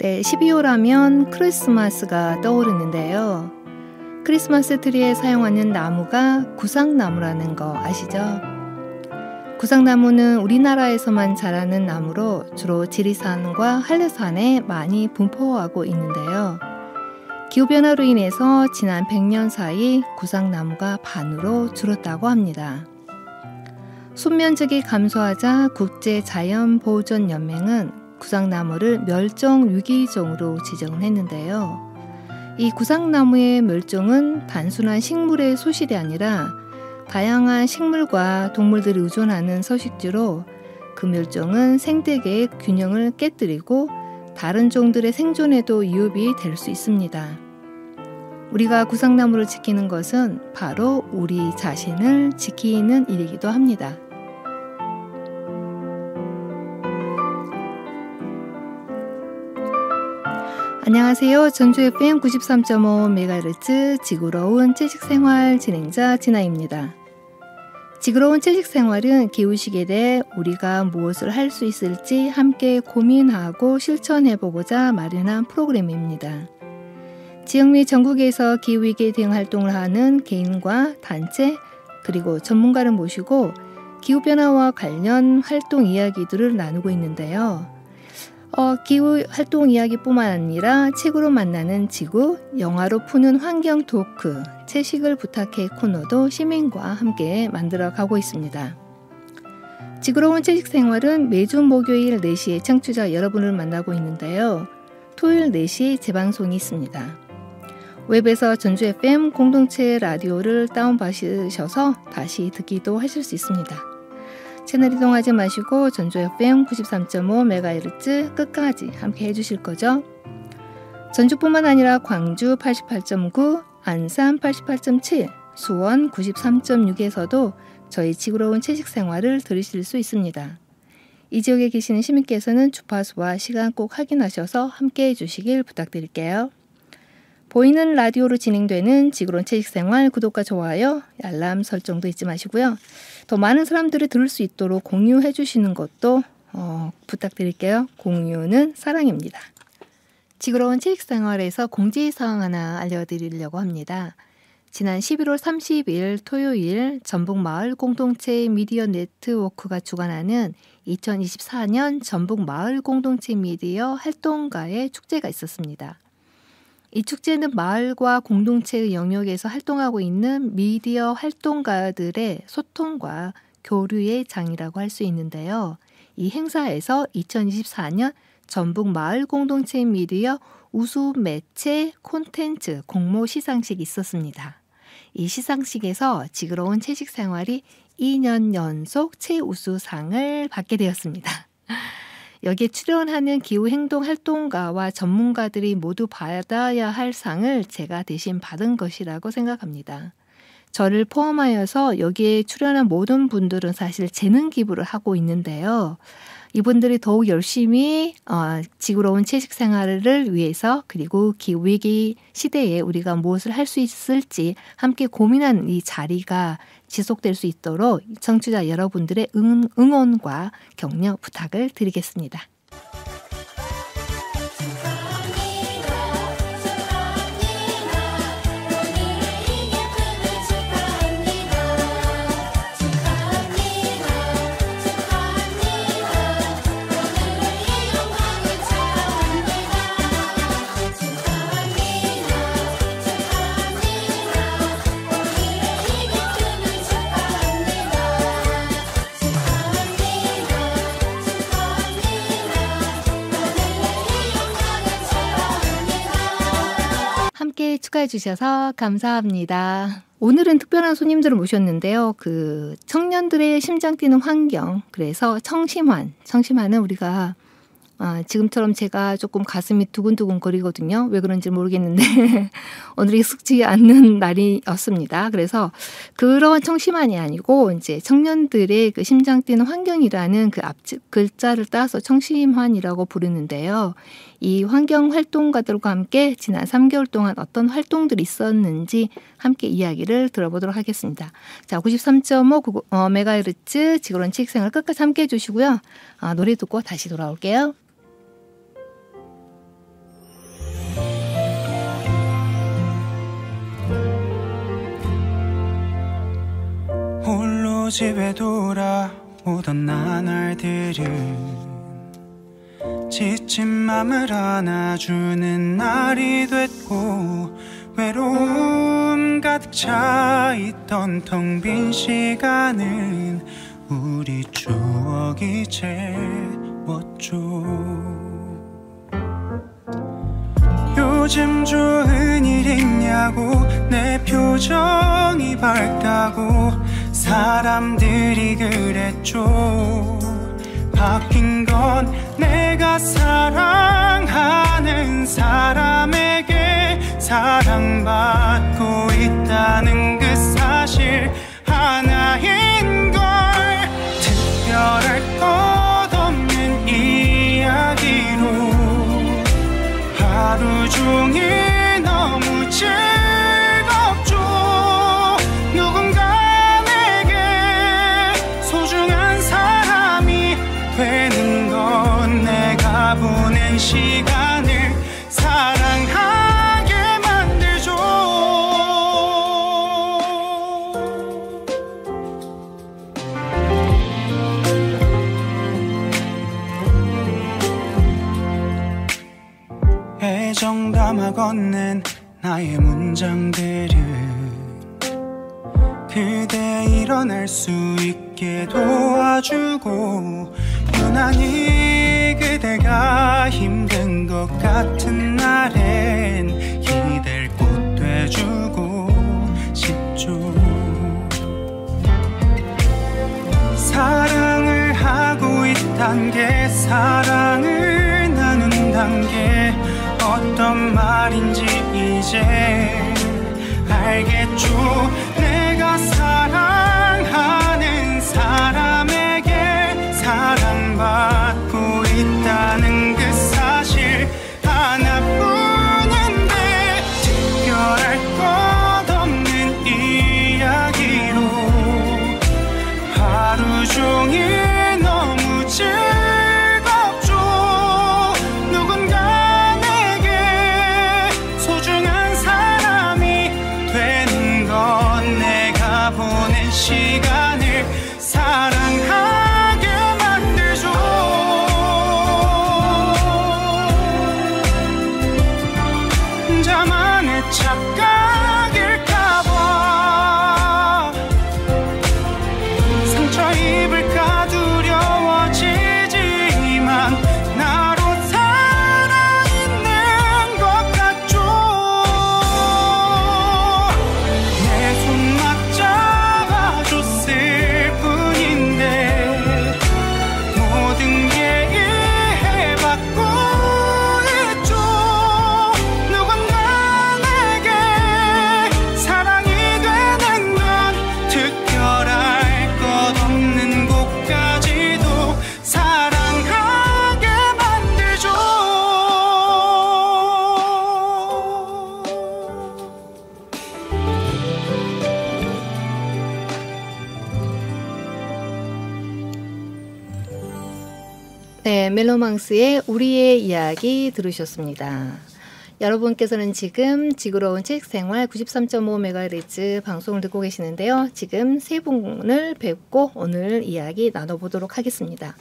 네, 12월 하면 크리스마스가 떠오르는데요. 크리스마스 트리에 사용하는 나무가 구상나무라는 거 아시죠? 구상나무는 우리나라에서만 자라는 나무로 주로 지리산과 한라산에 많이 분포하고 있는데요. 기후변화로 인해서 지난 100년 사이 구상나무가 반으로 줄었다고 합니다. 숲면적이 감소하자 국제자연보존연맹은 구상나무를 멸종위기종으로 지정을 했는데요. 이 구상나무의 멸종은 단순한 식물의 소실이 아니라 다양한 식물과 동물들이 의존하는 서식지로 그 멸종은 생태계의 균형을 깨뜨리고 다른 종들의 생존에도 위협이 될 수 있습니다. 우리가 구상나무를 지키는 것은 바로 우리 자신을 지키는 일이기도 합니다. 안녕하세요. 전주 FM 93.5MHz 지구로운 채식생활 진행자 진아입니다. 지구로운 채식생활은 기후시기에 대해 우리가 무엇을 할 수 있을지 함께 고민하고 실천해보고자 마련한 프로그램입니다. 지역 및 전국에서 기후위기에 대응 활동을 하는 개인과 단체 그리고 전문가를 모시고 기후변화와 관련 활동 이야기들을 나누고 있는데요. 기후활동 이야기뿐만 아니라 책으로 만나는 지구, 영화로 푸는 환경 토크, 채식을 부탁해 코너도 시민과 함께 만들어가고 있습니다. 지구로운 채식생활은 매주 목요일 4시에 청취자 여러분을 만나고 있는데요. 토요일 4시 재방송이 있습니다. 웹에서 전주 FM 공동체 라디오를 다운받으셔서 다시 듣기도 하실 수 있습니다. 채널 이동하지 마시고 전주 FM 93.5MHz 끝까지 함께 해주실 거죠? 전주뿐만 아니라 광주 88.9, 안산 88.7, 수원 93.6에서도 저희 지구로운 채식생활을 들으실 수 있습니다. 이 지역에 계시는 시민께서는 주파수와 시간 꼭 확인하셔서 함께 해주시길 부탁드릴게요. 보이는 라디오로 진행되는 지구로운 채식생활 구독과 좋아요, 알람 설정도 잊지 마시고요. 더 많은 사람들이 들을 수 있도록 공유해 주시는 것도 부탁드릴게요. 공유는 사랑입니다. 지구로운 채식생활에서 공지사항 하나 알려드리려고 합니다. 지난 11월 30일 토요일 전북마을 공동체 미디어 네트워크가 주관하는 2024년 전북마을 공동체 미디어 활동가의 축제가 있었습니다. 이 축제는 마을과 공동체의 영역에서 활동하고 있는 미디어 활동가들의 소통과 교류의 장이라고 할 수 있는데요. 이 행사에서 2024년 전북 마을 공동체 미디어 우수 매체 콘텐츠 공모 시상식이 있었습니다. 이 시상식에서 지구로운 채식생활이 2년 연속 최우수상을 받게 되었습니다. 여기에 출연하는 기후행동 활동가와 전문가들이 모두 받아야 할 상을 제가 대신 받은 것이라고 생각합니다. 저를 포함하여서 여기에 출연한 모든 분들은 사실 재능 기부를 하고 있는데요. 이분들이 더욱 열심히 지구로운 채식 생활을 위해서 그리고 기후위기 시대에 우리가 무엇을 할 수 있을지 함께 고민하는 이 자리가 지속될 수 있도록 청취자 여러분들의 응원과 격려 부탁을 드리겠습니다. 함께 축하해 주셔서 감사합니다. 오늘은 특별한 손님들을 모셨는데요. 그 청년들의 심장 뛰는 환경, 그래서 청심환은 우리가 지금처럼 제가 조금 가슴이 두근두근 거리거든요. 왜 그런지 모르겠는데 오늘이 익숙지 않는 날이었습니다. 그래서 그런 청심환이 아니고 이제 청년들의 그 심장 뛰는 환경이라는 그 앞 글자를 따서 청심환이라고 부르는데요. 이 환경 활동가들과 함께 지난 3개월 동안 어떤 활동들이 있었는지 함께 이야기를 들어보도록 하겠습니다. 자, 93.5MHz 지구로운 채식생활 끝까지 함께 해주시고요. 노래 듣고 다시 돌아올게요. 또 집에 돌아오던 나날들은 지친 맘을 안아주는 날이 됐고 외로움 가득 차있던 텅 빈 시간은 우리 추억이 채웠죠. 요즘 좋은 일 있냐고 내 표정이 밝다고 사람들이 그랬죠. 바뀐 건 내가 사랑하는 사람에게 사랑받고 있다는 그 사실 하나인걸. 특별할 것 없는 이야기로 하루 종일 너무 즐겁죠. 누군가 내게 소중한 사람이 되는 건 내가 보낸 시간을 사랑하게 만들죠. 애정 담아 건넨 나의 문장들은 그대 일어날 수 있게 도와주고 유난히 그대가 힘든 것 같은 날엔 기댈 곳 돼주고 싶죠. 사랑을 하고 있단 게 사랑을 나눈단 게 어떤 말인지 이제 알겠죠. 내가 사랑하는 사람에게 사랑받고 있다는 그 사실 하나뿐인데 특별할 것 없는 이야기로 하루 종일 너무 즐겁죠. 누군가 내게 소중한 사람이 되는 건 내가 보낸 시간을 사랑하게 만들죠. 자만의 착각일까봐 상처 입을까 두려워지지만 나로 살아있는 것 같죠. 내 손 맞잡아줬을 뿐인데 모든 게 이해받고 있죠. 누군가 내게 사랑이 되는 건 특별할 것 없는 곳까지도 사랑하게 만들죠. 네, 멜로망스의 우리의 이야기 들으셨습니다. 여러분께서는 지금 지구로운 책생활 93.5MHz 방송을 듣고 계시는데요. 지금 세 분을 뵙고 오늘 이야기 나눠보도록 하겠습니다.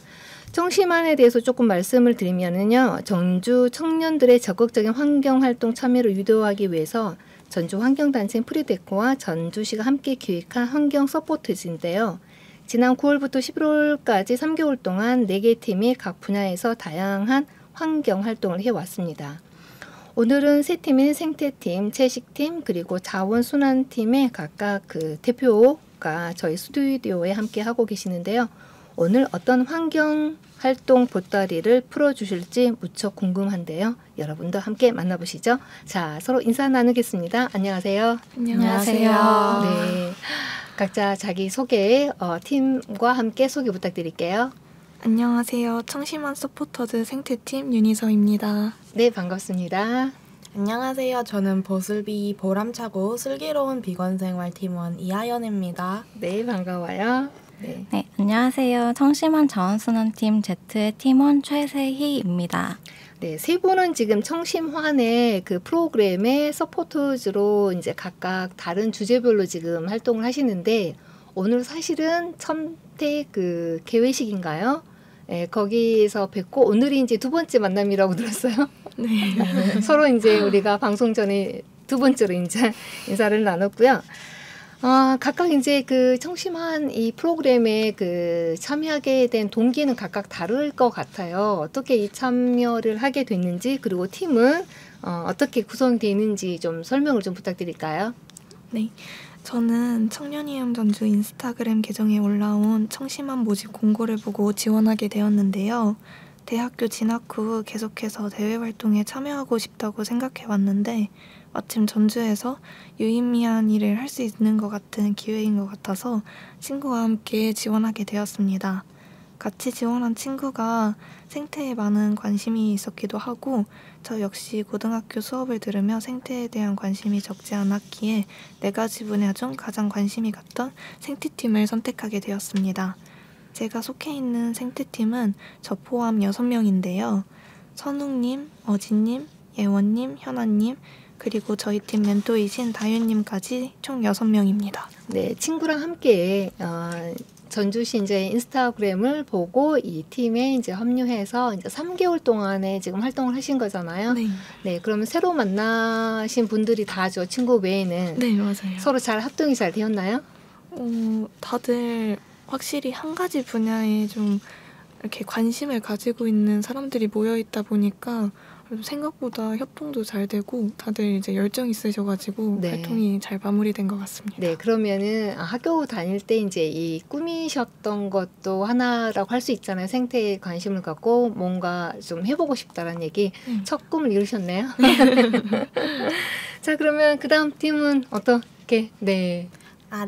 청심환에 대해서 조금 말씀을 드리면은요. 전주 청년들의 적극적인 환경활동 참여를 유도하기 위해서 전주 환경단체인 프리데코와 전주시가 함께 기획한 환경 서포트즈인데요. 지난 9월부터 11월까지 3개월 동안 4개 팀이 각 분야에서 다양한 환경활동을 해왔습니다. 오늘은 세 팀인 생태팀, 채식팀, 그리고 자원순환팀의 각각 그 대표가 저희 스튜디오에 함께 하고 계시는데요. 오늘 어떤 환경활동 보따리를 풀어주실지 무척 궁금한데요. 여러분도 함께 만나보시죠. 자, 서로 인사 나누겠습니다. 안녕하세요. 안녕하세요. 네, 각자 자기 소개, 팀과 함께 소개 부탁드릴게요. 안녕하세요. 청심환 서포터즈 생태팀 윤희서입니다. 네, 반갑습니다. 안녕하세요. 저는 보슬비 보람차고 슬기로운 비건생활 팀원 이하연입니다. 네, 반가워요. 네. 네, 안녕하세요. 청심환 자원순환팀 Z의 팀원 최세희입니다. 네, 세 분은 지금 청심환의 그 프로그램의 서포터즈로 이제 각각 다른 주제별로 지금 활동을 하시는데 오늘 사실은 첨택 그 개회식인가요? 네, 거기서 뵙고 오늘이 이제 두 번째 만남이라고 들었어요. 네. 서로 이제 우리가 방송 전에 두 번째로 이제 인사를 나눴고요. 각각 이제 그 청심한 이 프로그램에 그 참여하게 된 동기는 각각 다를 것 같아요. 어떻게 이 참여를 하게 됐는지 그리고 팀은 어떻게 구성되어 있는지 좀 설명을 좀 부탁드릴까요? 네. 저는 청년이음 전주 인스타그램 계정에 올라온 청심한 모집 공고를 보고 지원하게 되었는데요. 대학교 진학 후 계속해서 대외 활동에 참여하고 싶다고 생각해 왔는데 마침 전주에서 유의미한 일을 할 수 있는 것 같은 기회인 것 같아서 친구와 함께 지원하게 되었습니다. 같이 지원한 친구가 생태에 많은 관심이 있었기도 하고 저 역시 고등학교 수업을 들으며 생태에 대한 관심이 적지 않았기에 4가지 분야 중 가장 관심이 갔던 생태팀을 선택하게 되었습니다. 제가 속해 있는 생태팀은 저 포함 6명인데요. 선웅님, 어진님, 예원님, 현아님, 그리고 저희 팀 멘토이신 다윤님까지 총 6명입니다. 네, 친구랑 함께 전주시 이제 인스타그램을 보고 이 팀에 이제 합류해서 이제 3개월 동안에 지금 활동을 하신 거잖아요. 네. 네, 그러면 새로 만나신 분들이 다죠. 친구 외에는. 네, 맞아요. 서로 잘 합동이 잘 되었나요? 다들 확실히 한 가지 분야에 좀 이렇게 관심을 가지고 있는 사람들이 모여 있다 보니까 생각보다 협동도 잘 되고 다들 이제 열정이 있으셔가지고 네. 활동이 잘 마무리된 것 같습니다. 네, 그러면은 학교 다닐 때 이제 이 꿈이셨던 것도 하나라고 할 수 있잖아요. 생태에 관심을 갖고 뭔가 좀 해보고 싶다라는 얘기. 첫 꿈을 이루셨네요. 자, 그러면 그 다음 팀은 어떻게? 네.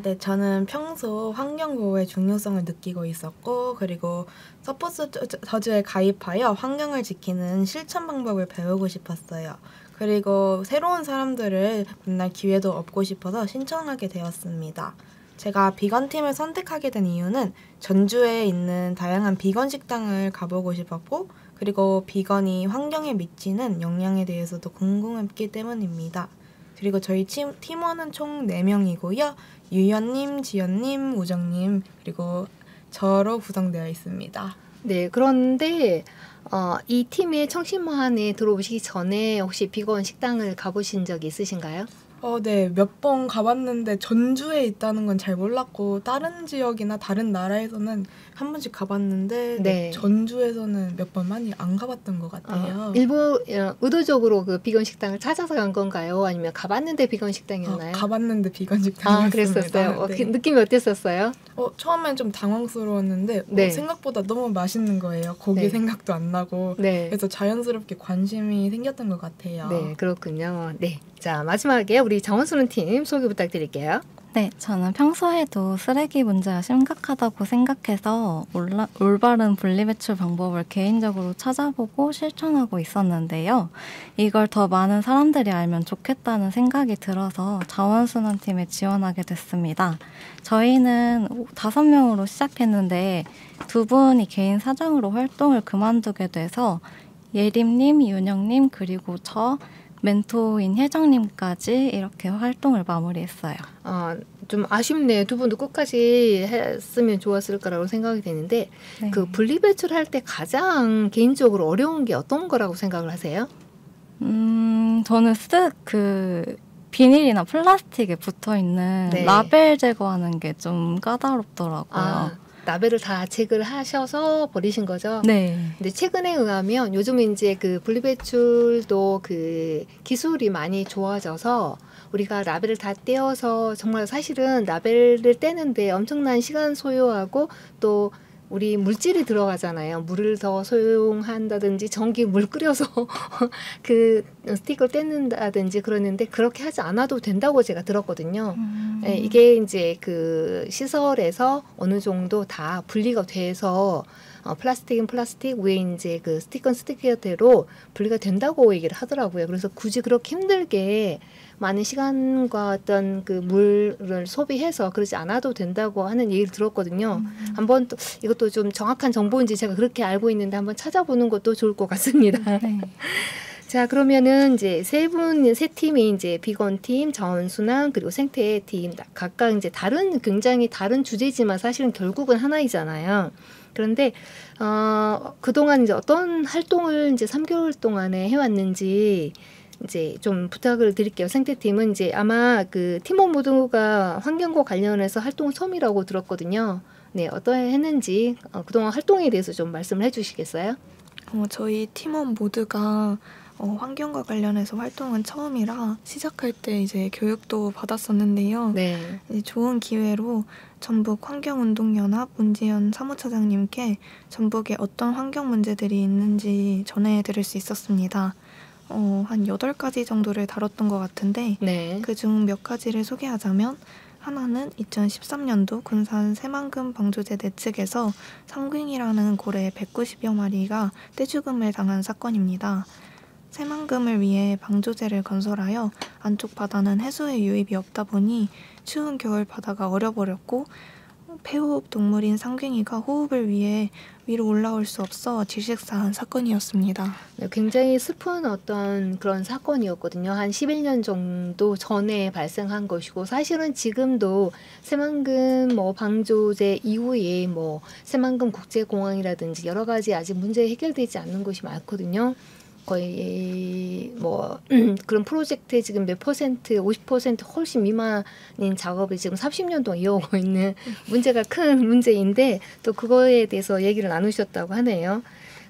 네. 저는 평소 환경보호의 중요성을 느끼고 있었고 그리고 서포트 저주에 가입하여 환경을 지키는 실천 방법을 배우고 싶었어요. 그리고 새로운 사람들을 만날 기회도 얻고 싶어서 신청하게 되었습니다. 제가 비건팀을 선택하게 된 이유는 전주에 있는 다양한 비건 식당을 가보고 싶었고 그리고 비건이 환경에 미치는 영향에 대해서도 궁금했기 때문입니다. 그리고 저희 팀원은 총 4명이고요. 유연님, 지연님, 우정님 그리고 저로 구성되어 있습니다. 네, 그런데 이 팀의 청심환에 들어오시기 전에 혹시 비건 식당을 가보신 적이 있으신가요? 네, 몇 번 가봤는데 전주에 있다는 건 잘 몰랐고 다른 지역이나 다른 나라에서는 한 번씩 가봤는데 네. 전주에서는 몇 번 많이 안 가봤던 것 같아요. 일부 의도적으로 그 비건 식당을 찾아서 간 건가요? 아니면 가봤는데 비건 식당이었나요? 가봤는데 비건 식당이었습니다. 그랬었어요. 네. 느낌이 어땠었어요? 처음엔 좀 당황스러웠는데 네. 생각보다 너무 맛있는 거예요. 고기 네. 생각도 안 나고 네. 그래서 자연스럽게 관심이 생겼던 것 같아요. 네, 그렇군요. 네, 자 마지막에 우리 정원수는 팀 소개 부탁드릴게요. 네, 저는 평소에도 쓰레기 문제가 심각하다고 생각해서 올바른 분리배출 방법을 개인적으로 찾아보고 실천하고 있었는데요. 이걸 더 많은 사람들이 알면 좋겠다는 생각이 들어서 자원순환팀에 지원하게 됐습니다. 저희는 5명으로 시작했는데 2분이 개인 사정으로 활동을 그만두게 돼서 예림님, 윤영님, 그리고 저 멘토인 혜정님까지 이렇게 활동을 마무리했어요. 좀 아쉽네요. 2분도 끝까지 했으면 좋았을 거라고 생각이 되는데 네. 그 분리배출할 때 가장 개인적으로 어려운 게 어떤 거라고 생각을 하세요? 저는 비닐이나 플라스틱에 붙어있는 네. 라벨 제거하는 게 좀 까다롭더라고요. 라벨을 다 체크를 하셔서 버리신 거죠? 네. 근데 최근에 의하면 요즘 이제 그 분리배출도 그 기술이 많이 좋아져서 우리가 라벨을 다 떼어서 정말 사실은 라벨을 떼는데 엄청난 시간 소요하고 또 우리 물질이 들어가잖아요. 물을 더 소용한다든지 전기 물 끓여서 그 스티커를 떼는다든지 그러는데 그렇게 하지 않아도 된다고 제가 들었거든요. 네, 이게 이제 그 시설에서 어느 정도 다 분리가 돼서 플라스틱은 플라스틱, 위에 이제 그 스티커는 스티커대로 분리가 된다고 얘기를 하더라고요. 그래서 굳이 그렇게 힘들게 많은 시간과 어떤 그 물을 소비해서 그러지 않아도 된다고 하는 얘기를 들었거든요. 한번 또 이것도 좀 정확한 정보인지 제가 그렇게 알고 있는데 한번 찾아보는 것도 좋을 것 같습니다. 네. 자, 그러면은 이제 세 팀이 이제 비건 팀, 자원순환 그리고 생태 팀 각각 이제 굉장히 다른 주제지만 사실은 결국은 하나이잖아요. 그런데 그동안 이제 어떤 활동을 이제 3개월 동안에 해왔는지 이제 좀 부탁을 드릴게요. 생태팀은 이제 아마 그 팀원 모두가 환경과 관련해서 활동 처음이라고 들었거든요. 네, 어떠 했는지 그동안 활동에 대해서 좀 말씀을 해주시겠어요? 저희 팀원 모두가 환경과 관련해서 활동은 처음이라 시작할 때 이제 교육도 받았었는데요. 네. 이제 좋은 기회로 전북 환경운동연합 문지연 사무처장님께 전북에 어떤 환경 문제들이 있는지 전해드릴 수 있었습니다. 한 8가지 정도를 다뤘던 것 같은데 네. 그중 몇 가지를 소개하자면 하나는 2013년도 군산 새만금 방조제 내측에서 상괭이라는 고래 190여 마리가 떼죽음을 당한 사건입니다. 새만금을 위해 방조제를 건설하여 안쪽 바다는 해수의 유입이 없다 보니 추운 겨울 바다가 얼어버렸고 폐호흡 동물인 상괭이가 호흡을 위해 위로 올라올 수 없어 질식사한 사건이었습니다. 네, 굉장히 슬픈 어떤 그런 사건이었거든요. 한 11년 정도 전에 발생한 것이고 사실은 지금도 새만금 방조제 이후에 새만금 국제공항이라든지 여러 가지 아직 문제 해결되지 않는 것이 많거든요. 거의 그런 프로젝트에 지금 몇 퍼센트, 50% 훨씬 미만인 작업이 지금 30년 동안 이어오고 있는 문제가 큰 문제인데 또 그거에 대해서 얘기를 나누셨다고 하네요.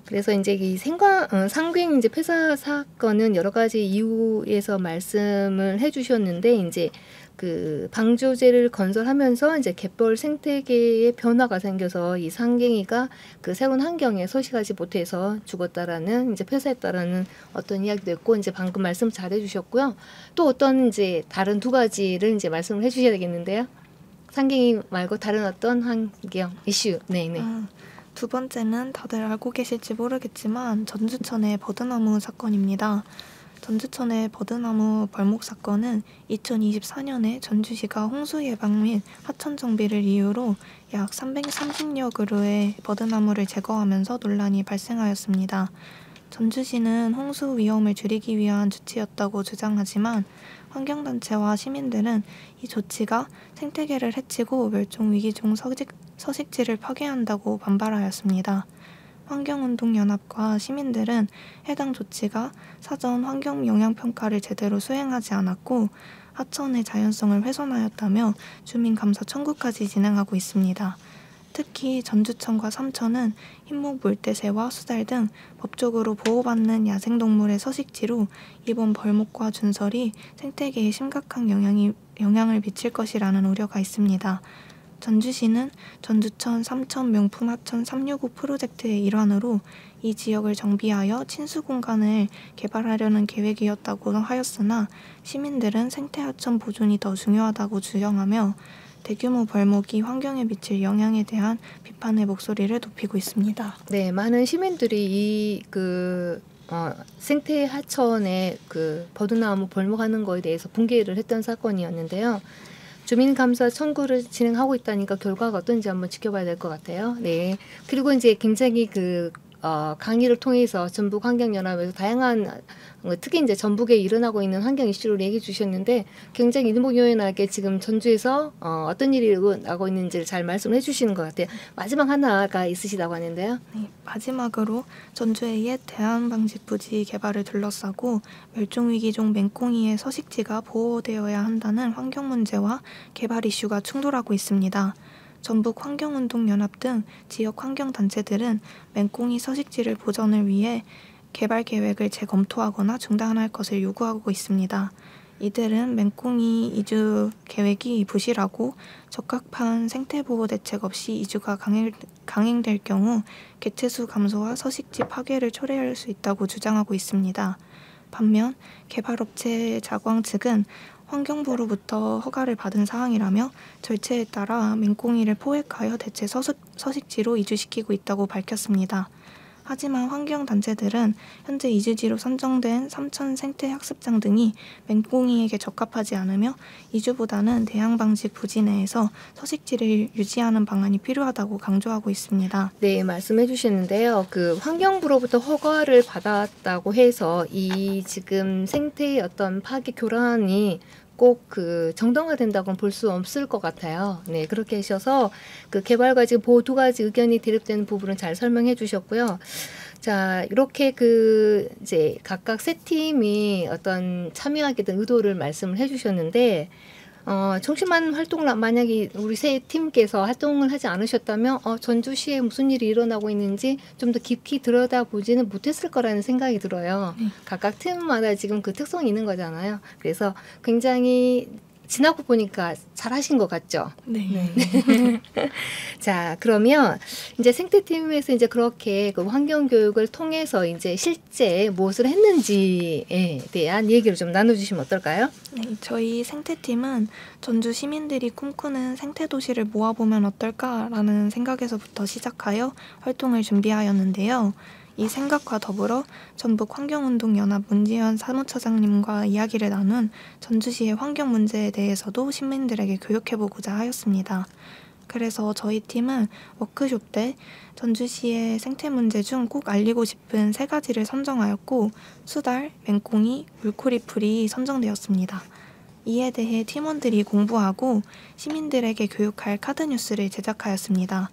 그래서 이제 이 상괭 이제 폐사 사건은 여러 가지 이유에서 말씀을 해주셨는데 이제 그 방조제를 건설하면서 이제 갯벌 생태계의 변화가 생겨서 이 상괭이가 그 새로운 환경에 서식하지 못해서 죽었다라는 이제 폐사했다라는 어떤 이야기도 있고 이제 방금 말씀 잘 해주셨고요. 또 어떤 이제 다른 2가지를 이제 말씀을 해주셔야 되겠는데요. 상괭이 말고 다른 어떤 환경 이슈. 네네. 두 번째는 다들 알고 계실지 모르겠지만 전주천의 버드나무 사건입니다. 전주천의 버드나무 벌목 사건은 2024년에 전주시가 홍수 예방 및 하천 정비를 이유로 약 330여 그루의 버드나무를 제거하면서 논란이 발생하였습니다. 전주시는 홍수 위험을 줄이기 위한 조치였다고 주장하지만 환경단체와 시민들은 이 조치가 생태계를 해치고 멸종위기종 서식지를 파괴한다고 반발하였습니다. 환경운동연합과 시민들은 해당 조치가 사전 환경영향평가를 제대로 수행하지 않았고 하천의 자연성을 훼손하였다며 주민감사 청구까지 진행하고 있습니다. 특히 전주천과 삼천은 흰목 물대새와 수달 등 법적으로 보호받는 야생동물의 서식지로 이번 벌목과 준설이 생태계에 심각한 영향을 미칠 것이라는 우려가 있습니다. 전주시는 전주천, 삼천 명품 하천 365 프로젝트의 일환으로 이 지역을 정비하여 친수 공간을 개발하려는 계획이었다고 하였으나 시민들은 생태하천 보존이 더 중요하다고 주장하며 대규모 벌목이 환경에 미칠 영향에 대한 비판의 목소리를 높이고 있습니다. 네, 많은 시민들이 이 생태 하천의 그 버드나무 벌목하는 거에 대해서 분개를 했던 사건이었는데요. 주민감사 청구를 진행하고 있다니까 결과가 어떤지 한번 지켜봐야 될 것 같아요. 네. 그리고 이제 굉장히 강의를 통해서 전북 환경연합에서 다양한 특히 이제 전북에 일어나고 있는 환경 이슈를 얘기해 주셨는데 굉장히 일목요연하게 지금 전주에서 어떤 일이 일어나고 있는지를 잘 말씀해 주시는 것 같아요. 마지막 하나가 있으시다고 하는데요. 네, 마지막으로 전주의 옛 대한방직부지 개발을 둘러싸고 멸종위기종 맹꽁이의 서식지가 보호되어야 한다는 환경 문제와 개발 이슈가 충돌하고 있습니다. 전북 환경운동연합 등 지역 환경단체들은 맹꽁이 서식지를 보전을 위해 개발 계획을 재검토하거나 중단할 것을 요구하고 있습니다. 이들은 맹꽁이 이주 계획이 부실하고 적합한 생태보호 대책 없이 이주가 강행될 경우 개체수 감소와 서식지 파괴를 초래할 수 있다고 주장하고 있습니다. 반면 개발업체 자광 측은 환경부로부터 허가를 받은 사항이라며 절차에 따라 맹꽁이를 포획하여 대체 서식지로 이주시키고 있다고 밝혔습니다. 하지만 환경단체들은 현재 이주지로 선정된 삼천 생태학습장 등이 맹꽁이에게 적합하지 않으며 이주보다는 대양방직 부지 내에서 서식지를 유지하는 방안이 필요하다고 강조하고 있습니다. 네, 말씀해 주셨는데요. 그 환경부로부터 허가를 받았다고 해서 이 지금 생태의 어떤 파괴 교란이 꼭 그 정당화된다고는 볼 수 없을 것 같아요. 네, 그렇게 하셔서 그 개발과 지금 보호 두 가지 의견이 대립되는 부분은 잘 설명해 주셨고요. 자, 이렇게 그 이제 각각 세 팀이 어떤 참여하게 된 의도를 말씀을 해 주셨는데 청심환 활동을 만약에 우리 세 팀께서 활동을 하지 않으셨다면 전주시에 무슨 일이 일어나고 있는지 좀 더 깊이 들여다보지는 못했을 거라는 생각이 들어요. 각각 팀마다 지금 그 특성이 있는 거잖아요. 그래서 굉장히 지나고 보니까 잘하신 것 같죠? 네. 자, 그러면 이제 생태팀에서 이제 그렇게 그 환경 교육을 통해서 이제 실제 무엇을 했는지에 대한 얘기를 좀 나눠주시면 어떨까요? 네, 저희 생태팀은 전주 시민들이 꿈꾸는 생태도시를 모아보면 어떨까라는 생각에서부터 시작하여 활동을 준비하였는데요. 이 생각과 더불어 전북환경운동연합 문지현 사무처장님과 이야기를 나눈 전주시의 환경 문제에 대해서도 시민들에게 교육해보고자 하였습니다. 그래서 저희 팀은 워크숍 때 전주시의 생태 문제 중 꼭 알리고 싶은 3가지를 선정하였고 수달, 맹꽁이, 물코리풀이 선정되었습니다. 이에 대해 팀원들이 공부하고 시민들에게 교육할 카드뉴스를 제작하였습니다.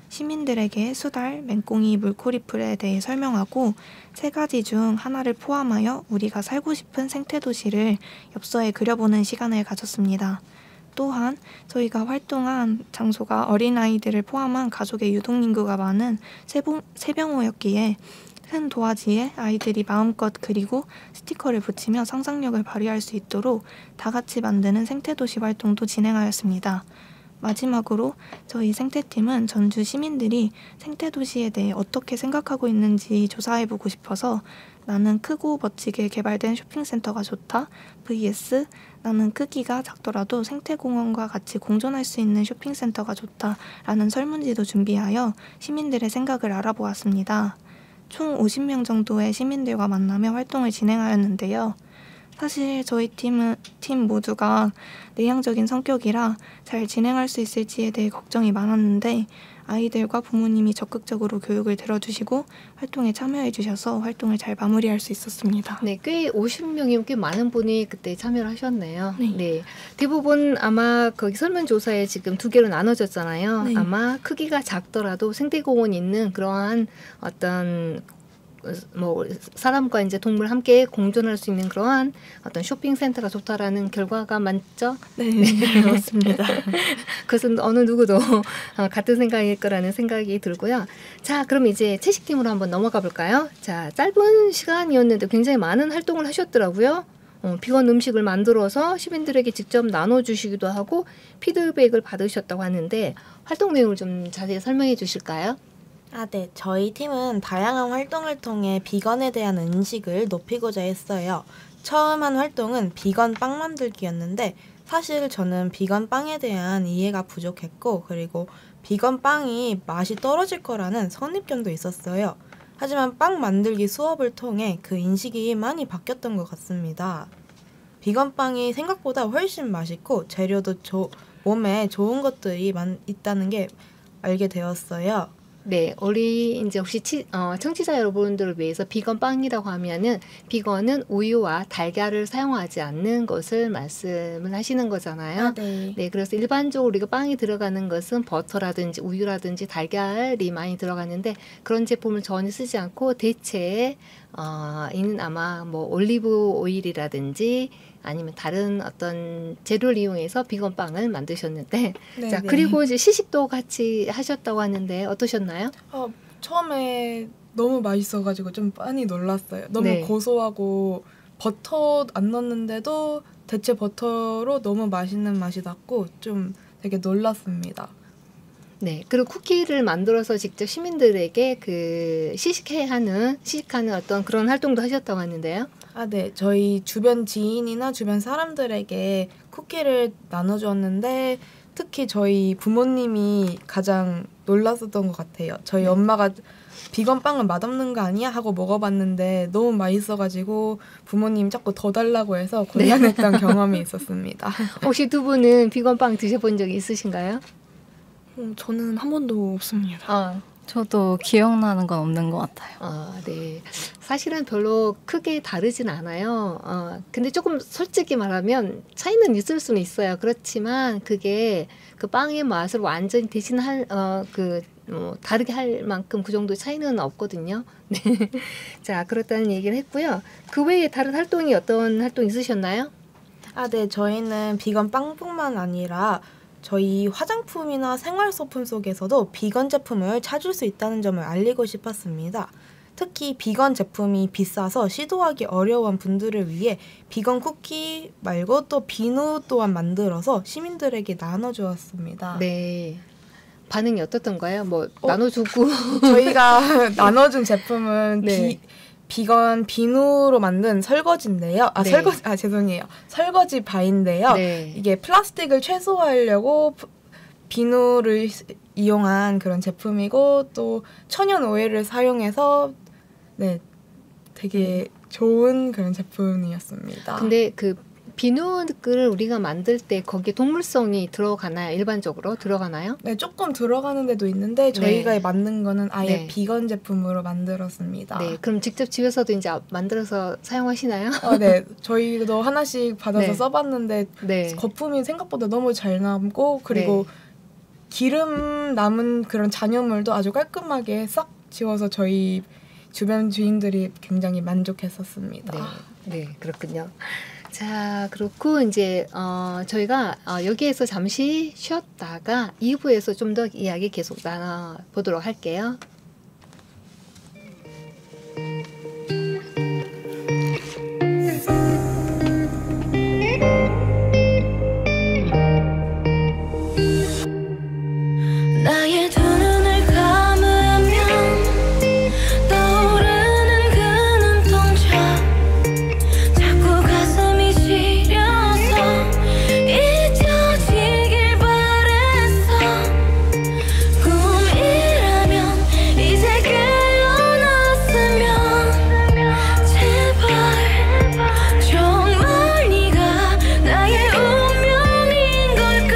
시민들에게 수달, 맹꽁이, 물코리풀에 대해 설명하고 3가지 중 하나를 포함하여 우리가 살고 싶은 생태도시를 엽서에 그려보는 시간을 가졌습니다. 또한 저희가 활동한 장소가 어린아이들을 포함한 가족의 유동인구가 많은 세병호였기에 큰 도화지에 아이들이 마음껏 그리고 스티커를 붙이며 상상력을 발휘할 수 있도록 다 같이 만드는 생태도시 활동도 진행하였습니다. 마지막으로 저희 생태팀은 전주 시민들이 생태도시에 대해 어떻게 생각하고 있는지 조사해보고 싶어서 나는 크고 멋지게 개발된 쇼핑센터가 좋다 vs 나는 크기가 작더라도 생태공원과 같이 공존할 수 있는 쇼핑센터가 좋다라는 설문지도 준비하여 시민들의 생각을 알아보았습니다. 총 50명 정도의 시민들과 만나며 활동을 진행하였는데요. 사실 저희 팀 모두가 내향적인 성격이라 잘 진행할 수 있을지에 대해 걱정이 많았는데 아이들과 부모님이 적극적으로 교육을 들어주시고 활동에 참여해 주셔서 활동을 잘 마무리할 수 있었습니다. 네, 꽤 50명이면 꽤 많은 분이 그때 참여를 하셨네요. 네. 네. 대부분 아마 거기 설문조사에 지금 2개로 나눠졌잖아요. 네. 아마 크기가 작더라도 생태공원이 있는 그러한 어떤 뭐 사람과 이제 동물 함께 공존할 수 있는 그러한 어떤 쇼핑센터가 좋다라는 결과가 맞죠? 네, 맞습니다. 그것은 어느 누구도 같은 생각일 거라는 생각이 들고요. 자, 그럼 이제 채식팀으로 한번 넘어가 볼까요? 자, 짧은 시간이었는데 굉장히 많은 활동을 하셨더라고요. 비건 음식을 만들어서 시민들에게 직접 나눠주시기도 하고 피드백을 받으셨다고 하는데 활동 내용을 좀 자세히 설명해 주실까요? 네. 저희 팀은 다양한 활동을 통해 비건에 대한 인식을 높이고자 했어요. 처음 한 활동은 비건 빵 만들기였는데 사실 저는 비건 빵에 대한 이해가 부족했고 그리고 비건 빵이 맛이 떨어질 거라는 선입견도 있었어요. 하지만 빵 만들기 수업을 통해 그 인식이 많이 바뀌었던 것 같습니다. 비건 빵이 생각보다 훨씬 맛있고 재료도 몸에 좋은 것들이 있다는 게 알게 되었어요. 네, 우리 이제 혹시 청취자 여러분들을 위해서 비건 빵이라고 하면은 비건은 우유와 달걀을 사용하지 않는 것을 말씀을 하시는 거잖아요. 네. 네, 그래서 일반적으로 우리가 빵이 들어가는 것은 버터라든지 우유라든지 달걀이 많이 들어가는데 그런 제품을 전혀 쓰지 않고 대체 이는 아마 뭐 올리브 오일이라든지 아니면 다른 어떤 재료를 이용해서 비건 빵을 만드셨는데 네, 자, 네. 그리고 이제 시식도 같이 하셨다고 하는데 어떠셨나요? 처음에 너무 맛있어가지고 좀 많이 놀랐어요. 너무 네. 고소하고 버터 안 넣었는데도 대체 버터로 너무 맛있는 맛이 났고 좀 되게 놀랐습니다. 네, 그리고 쿠키를 만들어서 직접 시민들에게 그 시식하는 어떤 그런 활동도 하셨다고 하는데요. 네. 저희 주변 지인이나 주변 사람들에게 쿠키를 나눠주었는데 특히 저희 부모님이 가장 놀랐었던 것 같아요. 저희 엄마가 비건 빵은 맛없는 거 아니야? 하고 먹어봤는데 너무 맛있어가지고 부모님 자꾸 더 달라고 해서 곤란했던 경험이 있었습니다. 혹시 두 분은 비건 빵 드셔본 적이 있으신가요? 저는 한 번도 없습니다. 저도 기억나는 건 없는 것 같아요. 네. 사실은 별로 크게 다르진 않아요. 근데 조금 솔직히 말하면 차이는 있을 수는 있어요. 그렇지만 그게 그 빵의 맛을 완전히 대신할 다르게 할 만큼 그 정도의 차이는 없거든요. 네. 자, 그렇다는 얘기를 했고요. 그 외에 다른 활동이 어떤 활동 있으셨나요? 네. 저희는 비건 빵뿐만 아니라 저희 화장품이나 생활소품 속에서도 비건 제품을 찾을 수 있다는 점을 알리고 싶었습니다. 특히 비건 제품이 비싸서 시도하기 어려운 분들을 위해 비건 쿠키 말고 또 비누 또한 만들어서 시민들에게 나눠주었습니다. 네. 반응이 어떻던가요? 나눠주고 저희가 나눠준 제품은 네. 비건 비누로 만든 설거지인데요. 네. 죄송해요. 설거지 바인데요. 네. 이게 플라스틱을 최소화하려고 비누를 이용한 그런 제품이고 또 천연 오일을 사용해서 되게 좋은 그런 제품이었습니다. 근데 그 비누를 우리가 만들 때 거기에 동물성이 들어가나요? 일반적으로 들어가나요? 네, 조금 들어가는 데도 있는데 저희가 만든 거는 아예 네. 비건 제품으로 만들었습니다. 네, 그럼 직접 집에서도 이제 만들어서 사용하시나요? 네, 저희도 하나씩 받아서 네. 써봤는데 네. 거품이 생각보다 너무 잘 남고 그리고 기름 남은 그런 잔여물도 아주 깔끔하게 싹 지워서 저희 주변 주인들이 굉장히 만족했었습니다. 네, 그렇군요. 자, 그렇고 이제 저희가 여기에서 잠시 쉬었다가 2부에서 좀 더 이야기 계속 나눠보도록 할게요. 나의 두 눈을 감으면 떠오르는 그 눈동자 자꾸 가슴이 시려서 잊혀지길 바랬어. 꿈이라면 이제 깨어났으면 제발 정말 네가 나의 운명인 걸까.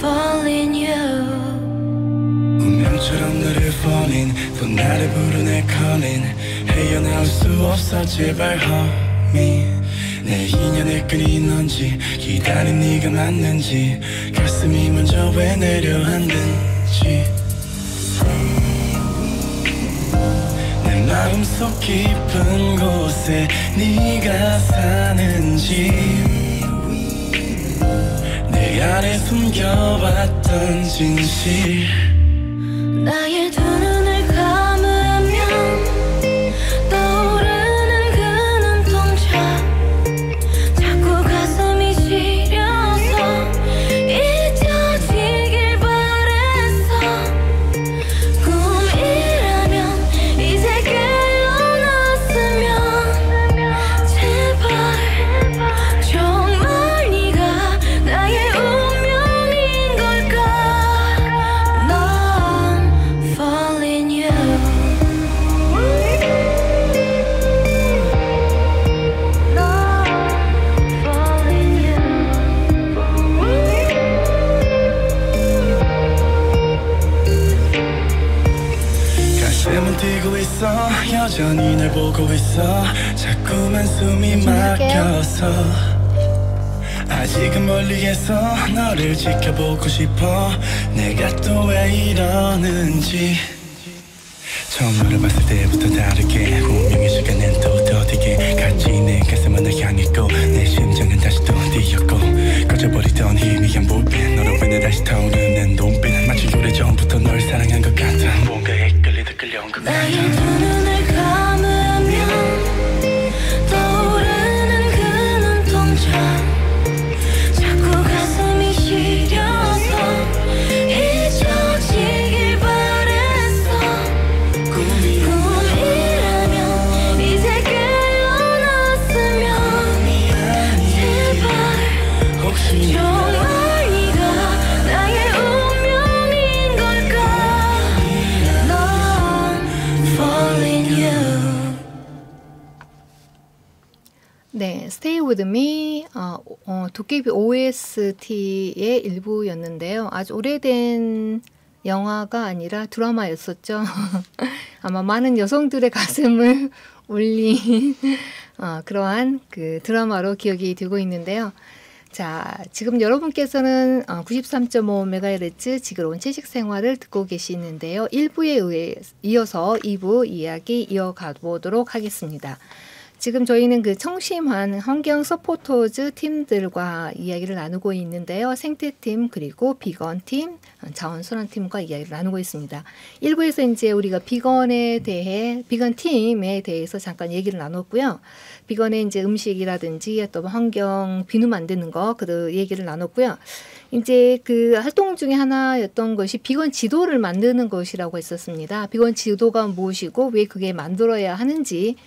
Falling you 운명처럼 너를 falling 또 나를 부르네 calling 헤어나올 수 없어 제발 homie 내 인연을 끊인 넌지 기다린 네가 맞는지 가슴이 먼저 왜 내려앉는지 내 마음속 깊은 곳에 네가 사는지 내 안에 숨겨왔던 진실 나의 두 눈을 감으면 떠오르는 그 눈동자 자꾸 가슴이 시려서 잊혀지길 바랬어. 꿈이라면 이제 깨어났으면 제발 정말 네가 나의 운명인 걸까. 넌 falling you 넌 falling you 가슴은 뛰고 있어 여전히 널 보고 있어 자꾸만 숨이 막혀서 아직은 멀리에서 너를 지켜보고 싶어 내가 또 왜 이러는지 처음 너를 봤을 때부터 다르게 운명의 시간은 또 더디게 같이 내 가슴은 널 향했고 내 심장은 다시 또 뛰었고 꺼져버리던 희미한 불빛 너로 인해 다시 타오르는 눈빛 마치 오래전부터 널 사랑한 것 같아 뭔가에 끌리다 끌려온 것 같아 나의 두 눈을 감으면 떠오르는 그 눈동자 자꾸 가슴이 시려서 잊혀지길 바랬어. 꿈이라면 이제 깨어났으면 제발 혹시 정말 네가 나의 네, Stay With Me 도깨비 OST의 일부였는데요. 아주 오래된 영화가 아니라 드라마였었죠. 아마 많은 여성들의 가슴을 울린 그러한 그 드라마로 기억이 되고 있는데요. 자, 지금 여러분께서는 93.5MHz 지그러운 채식 생활을 듣고 계시는데요. 1부에 이어서 2부 이야기 이어가 보도록 하겠습니다. 지금 저희는 그 청심환 환경 서포터즈 팀들과 이야기를 나누고 있는데요. 생태팀 그리고 비건팀, 자원순환팀과 이야기를 나누고 있습니다. 1부에서 이제 우리가 비건에 대해 비건팀에 대해서 잠깐 얘기를 나눴고요. 비건의 이제 음식이라든지 또 환경 비누 만드는 거 그 얘기를 나눴고요. 이제 그 활동 중에 하나였던 것이 비건 지도를 만드는 것이라고 했었습니다. 비건 지도가 무엇이고 왜 그게 만들어야 하는지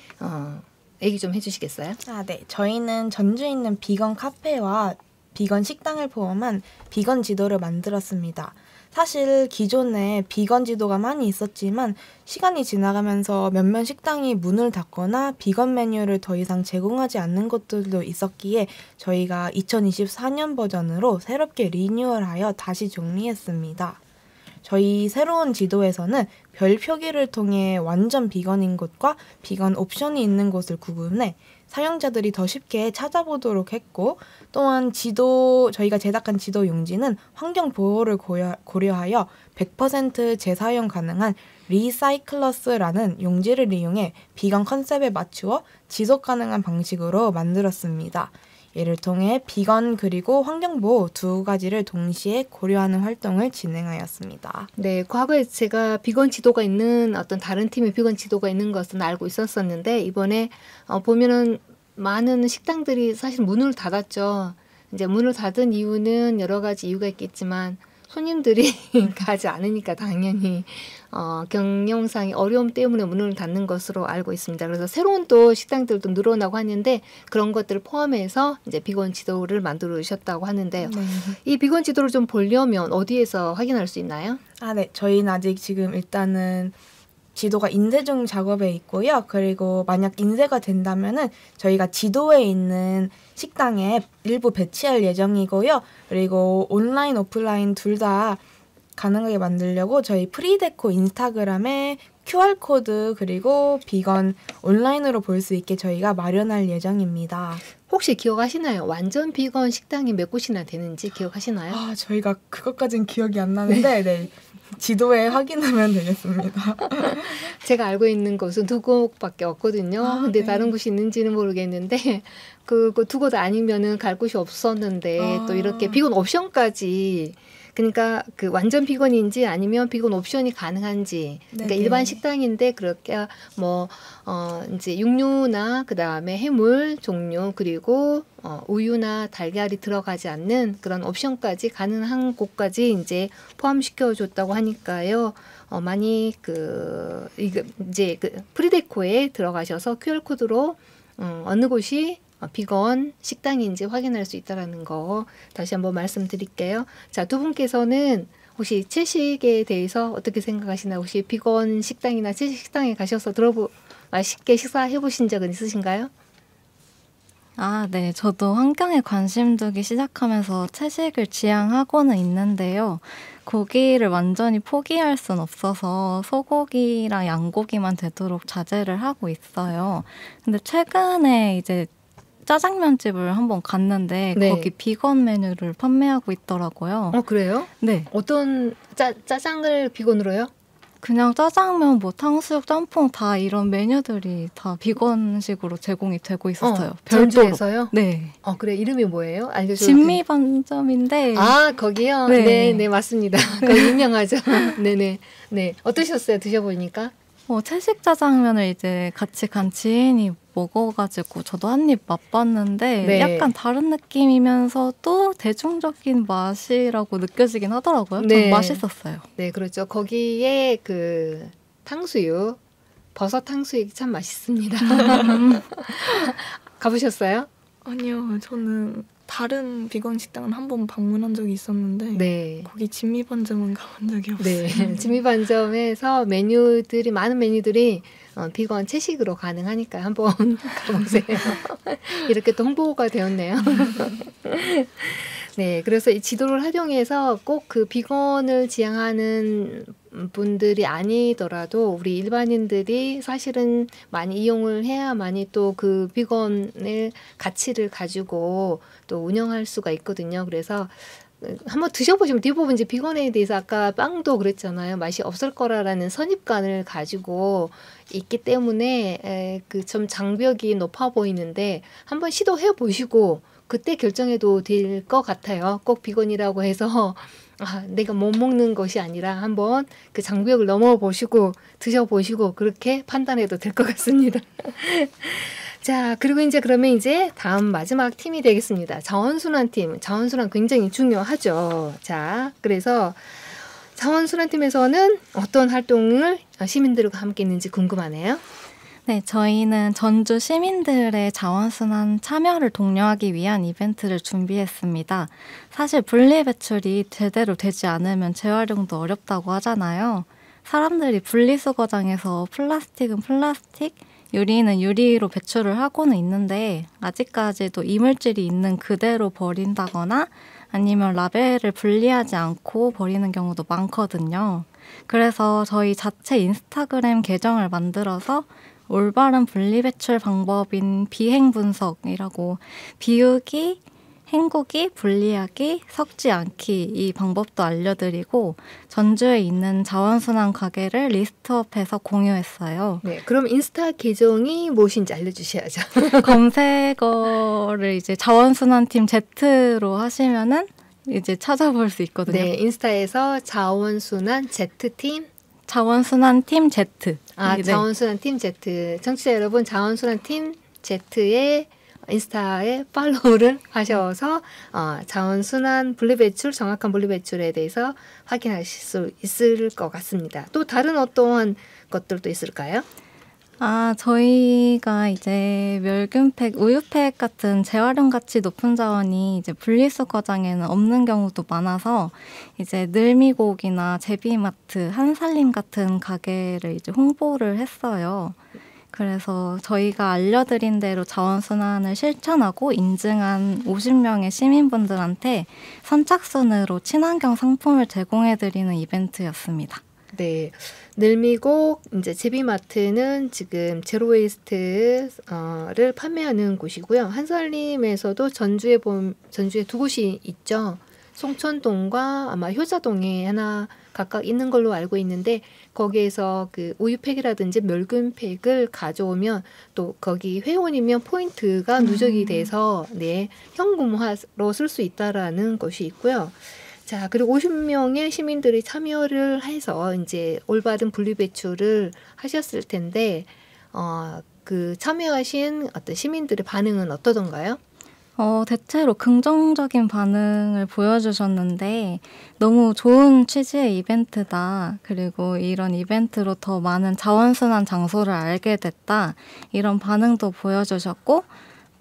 얘기 좀 해주시겠어요? 네. 저희는 전주에 있는 비건 카페와 비건 식당을 포함한 비건 지도를 만들었습니다. 사실 기존에 비건 지도가 많이 있었지만 시간이 지나가면서 몇몇 식당이 문을 닫거나 비건 메뉴를 더 이상 제공하지 않는 곳들도 있었기에 저희가 2024년 버전으로 새롭게 리뉴얼하여 다시 정리했습니다. 저희 새로운 지도에서는 별 표기를 통해 완전 비건인 곳과 비건 옵션이 있는 곳을 구분해 사용자들이 더 쉽게 찾아보도록 했고, 또한 저희가 제작한 지도 용지는 환경 보호를 고려하여 100% 재사용 가능한 리사이클러스라는 용지를 이용해 비건 컨셉에 맞추어 지속 가능한 방식으로 만들었습니다. 이를 통해 비건 그리고 환경보호 두 가지를 동시에 고려하는 활동을 진행하였습니다. 네, 과거에 제가 비건 지도가 있는 어떤 다른 팀의 비건 지도가 있는 것은 알고 있었었는데 이번에 보면은 많은 식당들이 사실 문을 닫았죠. 이제 문을 닫은 이유는 여러 가지 이유가 있겠지만 손님들이 가지 않으니까 당연히 경영상의 어려움 때문에 문을 닫는 것으로 알고 있습니다. 그래서 새로운 또 식당들도 늘어나고 하는데 그런 것들을 포함해서 이제 비건 지도를 만들으셨다고 하는데요. 네. 이 비건 지도를 좀 보려면 어디에서 확인할 수 있나요? 네. 저희는 아직 지금 일단은 지도가 인쇄 중 작업에 있고요. 그리고 만약 인쇄가 된다면은 저희가 지도에 있는 식당에 일부 배치할 예정이고요. 그리고 온라인, 오프라인 둘 다 가능하게 만들려고 저희 프리데코 인스타그램에 QR코드 그리고 비건 온라인으로 볼 수 있게 저희가 마련할 예정입니다. 혹시 기억하시나요? 완전 비건 식당이 몇 곳이나 되는지 기억하시나요? 저희가 그것까진 기억이 안 나는데 네. 지도에 확인하면 되겠습니다. 제가 알고 있는 곳은 2곳밖에 없거든요. 근데 네. 다른 곳이 있는지는 모르겠는데 그 2곳 아니면은 갈 곳이 없었는데 또 이렇게 비건 옵션까지 그러니까 그 완전 비건인지 아니면 비건 옵션이 가능한지 그러니까 네네. 일반 식당인데 그렇게 뭐 이제 육류나 그다음에 해물 종류 그리고 우유나 달걀이 들어가지 않는 그런 옵션까지 가능한 곳까지 이제 포함시켜 줬다고 하니까요. 많이 이제 프리데코에 들어가셔서 QR 코드로 어느 곳이 비건 식당인지 확인할 수 있다는 거 다시 한번 말씀드릴게요. 자, 두 분께서는 혹시 채식에 대해서 어떻게 생각하시나요? 혹시 비건 식당이나 채식 식당에 가셔서 맛있게 식사해 보신 적은 있으신가요? 네. 저도 환경에 관심 두기 시작하면서 채식을 지향하고는 있는데요. 고기를 완전히 포기할 순 없어서 소고기랑 양고기만 되도록 자제를 하고 있어요. 근데 최근에 이제 짜장면 집을 한번 갔는데 네. 거기 비건 메뉴를 판매하고 있더라고요. 그래요? 네. 어떤 짜장을 비건으로요? 그냥 짜장면, 뭐 탕수육, 짬뽕 다 이런 메뉴들이 다 비건식으로 제공이 되고 있었어요. 별도로. 전주에서요? 네. 그래. 이름이 뭐예요? 알려주세요. 진미반점인데. 거기요? 네. 네, 맞습니다. 거기 유명하죠. 네네. 네. 어떠셨어요? 드셔보니까? 채식 짜장면을 이제 같이 간 지인이 먹어가지고 저도 한 입 맛봤는데 네. 약간 다른 느낌이면서도 대중적인 맛이라고 느껴지긴 하더라고요. 네. 좀 맛있었어요. 네, 그렇죠. 거기에 탕수육, 버섯 탕수육이 참 맛있습니다. 가보셨어요? 아니요, 저는 다른 비건 식당은 한 번 방문한 적이 있었는데 네. 거기 진미반점은 가본 적이 없어요. 네. 진미반점에서 많은 메뉴들이 비건 채식으로 가능하니까 한번 가보세요. 이렇게 또 홍보가 되었네요. 네, 그래서 이 지도를 활용해서 꼭 그 비건을 지향하는 분들이 아니더라도 우리 일반인들이 사실은 많이 이용을 해야만이 또 그 비건의 가치를 가지고 또 운영할 수가 있거든요. 그래서 한번 드셔보시면 대부분 이제 비건에 대해서 아까 빵도 그랬잖아요. 맛이 없을 거라는 선입관을 가지고 있기 때문에 그 좀 장벽이 높아 보이는데 한번 시도해 보시고 그때 결정해도 될 것 같아요. 꼭 비건이라고 해서 내가 못 먹는 것이 아니라 한번 그 장벽을 넘어보시고 드셔보시고 그렇게 판단해도 될 것 같습니다. 자, 그리고 이제 그러면 이제 다음 마지막 팀이 되겠습니다. 자원순환 팀. 자원순환 굉장히 중요하죠. 자, 그래서 자원순환 팀에서는 어떤 활동을 시민들과 함께 했는지 궁금하네요. 네, 저희는 전주 시민들의 자원순환 참여를 독려하기 위한 이벤트를 준비했습니다. 사실 분리배출이 제대로 되지 않으면 재활용도 어렵다고 하잖아요. 사람들이 분리수거장에서 플라스틱은 플라스틱, 유리는 유리로 배출을 하고는 있는데 아직까지도 이물질이 있는 그대로 버린다거나 아니면 라벨을 분리하지 않고 버리는 경우도 많거든요. 그래서 저희 자체 인스타그램 계정을 만들어서 올바른 분리배출 방법인 비행분석이라고 비우기, 헹구기, 분리하기, 섞지 않기 이 방법도 알려드리고 전주에 있는 자원순환 가게를 리스트업해서 공유했어요. 네, 그럼 인스타 계정이 무엇인지 알려주셔야죠. 검색어를 이제 자원순환팀 Z로 하시면은 이제 찾아볼 수 있거든요. 네, 인스타에서 자원순환 Z팀 자원순환팀 Z. 아, 네. 자원순환팀 Z. 청취자 여러분, 자원순환팀 Z의 인스타에 팔로우를 하셔서 자원순환 분리배출, 정확한 분리배출에 대해서 확인하실 수 있을 것 같습니다. 또 다른 어떠한 것들도 있을까요? 저희가 이제 멸균팩, 우유팩 같은 재활용 가치 높은 자원이 이제 분리수거장에는 없는 경우도 많아서 이제 늘미곡이나 제비마트, 한살림 같은 가게를 이제 홍보를 했어요. 그래서 저희가 알려드린 대로 자원순환을 실천하고 인증한 50명의 시민분들한테 선착순으로 친환경 상품을 제공해드리는 이벤트였습니다. 네, 늘미곡 이제 제비마트는 지금 제로웨이스트를 판매하는 곳이고요. 한살림에서도 전주에 두 곳이 있죠. 송천동과 아마 효자동에 하나 각각 있는 걸로 알고 있는데 거기에서 그 우유팩이라든지 멸균팩을 가져오면 또 거기 회원이면 포인트가 누적이 돼서 네, 현금화로 쓸 수 있다라는 것이 있고요. 자, 그리고 50명의 시민들이 참여를 해서 이제 올바른 분리배출을 하셨을 텐데, 그 참여하신 어떤 시민들의 반응은 어떠던가요? 대체로 긍정적인 반응을 보여주셨는데 너무 좋은 취지의 이벤트다. 그리고 이런 이벤트로 더 많은 자원순환 장소를 알게 됐다. 이런 반응도 보여주셨고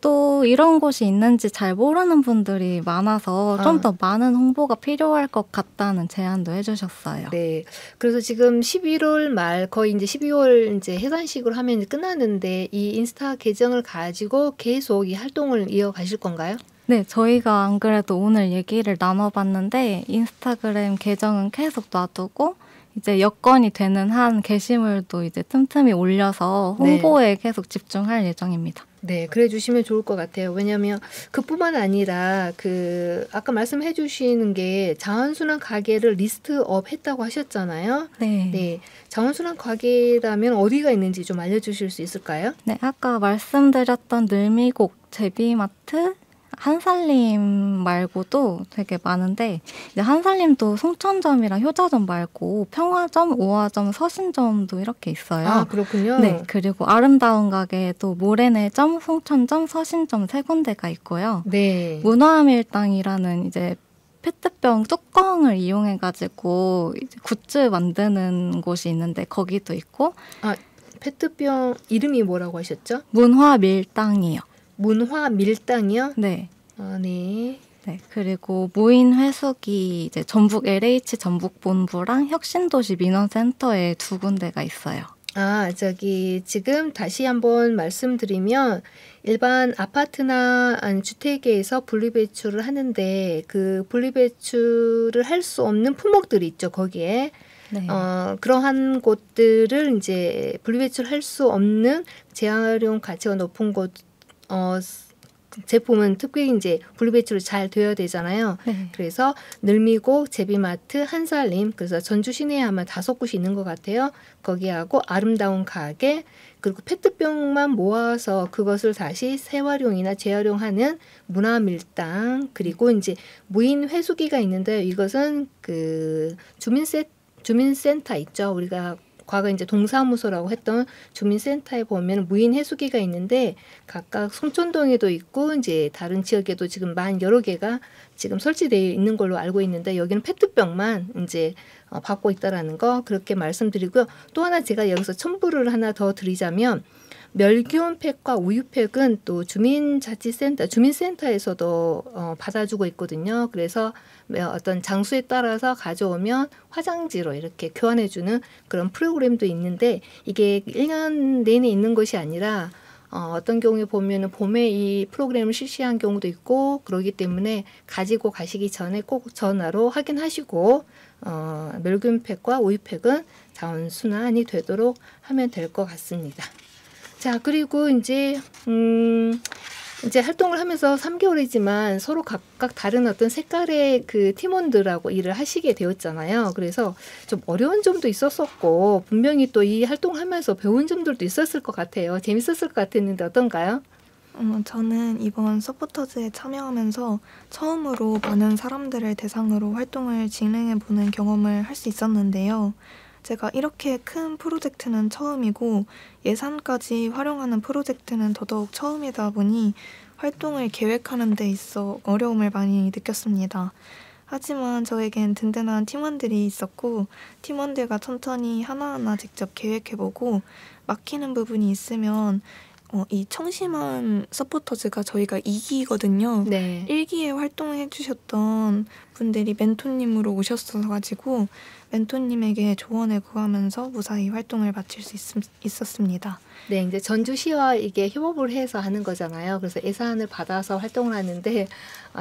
또 이런 곳이 있는지 잘 모르는 분들이 많아서 좀 더 많은 홍보가 필요할 것 같다는 제안도 해주셨어요. 네. 그래서 지금 11월 말 거의 이제 12월 이제 해산식으로 하면 이제 끝나는데 이 인스타 계정을 가지고 계속 이 활동을 이어가실 건가요? 네, 저희가 안 그래도 오늘 얘기를 나눠봤는데 인스타그램 계정은 계속 놔두고 이제 여건이 되는 한 게시물도 이제 틈틈이 올려서 홍보에 계속 집중할 예정입니다. 네, 그래 주시면 좋을 것 같아요. 왜냐하면 그뿐만 아니라 그 아까 말씀해 주시는 게 자원순환 가게를 리스트업 했다고 하셨잖아요. 네. 네, 자원순환 가게라면 어디가 있는지 좀 알려주실 수 있을까요? 네, 아까 말씀드렸던 늘미곡, 제비마트, 한살림 말고도 되게 많은데 이제 한살림도 송천점이랑 효자점 말고 평화점, 오화점, 서신점도 이렇게 있어요. 아, 그렇군요. 네, 그리고 아름다운 가게도 모래내점, 송천점, 서신점 세 군데가 있고요. 네. 문화밀당이라는 이제 페트병 뚜껑을 이용해가지고 이제 굿즈 만드는 곳이 있는데 거기도 있고. 페트병 이름이 뭐라고 하셨죠? 문화밀당이요. 문화밀당이요? 네. 네. 네, 그리고 무인 회수기 이제 전북 LH 전북 본부랑 혁신도시 민원센터에 두 군데가 있어요. 지금 다시 한번 말씀드리면 일반 아파트나 아니 주택에서 분리배출을 하는데 그 분리배출을 할 수 없는 품목들이 있죠. 거기에 네. 그러한 곳들을 이제 분리배출할 수 없는 재활용 가치가 높은 곳 제품은 특히 이제 분리배출이 잘 되어야 되잖아요. 네. 그래서 늘미고, 제비마트, 한살림, 그래서 전주 시내에 아마 5곳이 있는 것 같아요. 거기하고 아름다운 가게, 그리고 페트병만 모아서 그것을 다시 재활용이나 재활용하는 문화밀당, 그리고 이제 무인 회수기가 있는데요. 이것은 그 주민센터 있죠. 우리가 과거 이제 동사무소라고 했던 주민센터에 보면 무인 해수기가 있는데 각각 송촌동에도 있고 이제 다른 지역에도 지금 여러 개가 지금 설치되어 있는 걸로 알고 있는데 여기는 페트병만 이제 받고 있다라는 거 그렇게 말씀드리고요. 또 하나 제가 여기서 첨부를 하나 더 드리자면 멸균팩과 우유팩은 또 주민센터에서도 받아주고 있거든요. 그래서 어떤 장소에 따라서 가져오면 화장지로 이렇게 교환해주는 그런 프로그램도 있는데 이게 1년 내내 있는 것이 아니라 어떤 경우에 보면은 봄에 이 프로그램을 실시한 경우도 있고 그러기 때문에 가지고 가시기 전에 꼭 전화로 확인하시고 멸균팩과 우유팩은 자원순환이 되도록 하면 될 것 같습니다. 자, 그리고 이제 활동을 하면서 3개월이지만 서로 각각 다른 어떤 색깔의 그 팀원들하고 일을 하시게 되었잖아요. 그래서 좀 어려운 점도 있었었고 분명히 또 이 활동하면서 배운 점들도 있었을 것 같아요. 재밌었을 것 같았는데 어떤가요? 저는 이번 서포터즈에 참여하면서 처음으로 많은 사람들을 대상으로 활동을 진행해보는 경험을 할 수 있었는데요. 제가 이렇게 큰 프로젝트는 처음이고 예산까지 활용하는 프로젝트는 더더욱 처음이다 보니 활동을 계획하는 데 있어 어려움을 많이 느꼈습니다. 하지만 저에겐 든든한 팀원들이 있었고 팀원들과 천천히 하나하나 직접 계획해보고 막히는 부분이 있으면 이 청심환 서포터즈가 저희가 2기거든요. 네. 1기에 활동해 주셨던 분들이 멘토님으로 오셨어가지고 멘토님에게 조언을 구하면서 무사히 활동을 마칠 수 있었습니다. 네, 이제 전주시와 이게 협업을 해서 하는 거잖아요. 그래서 예산을 받아서 활동을 하는데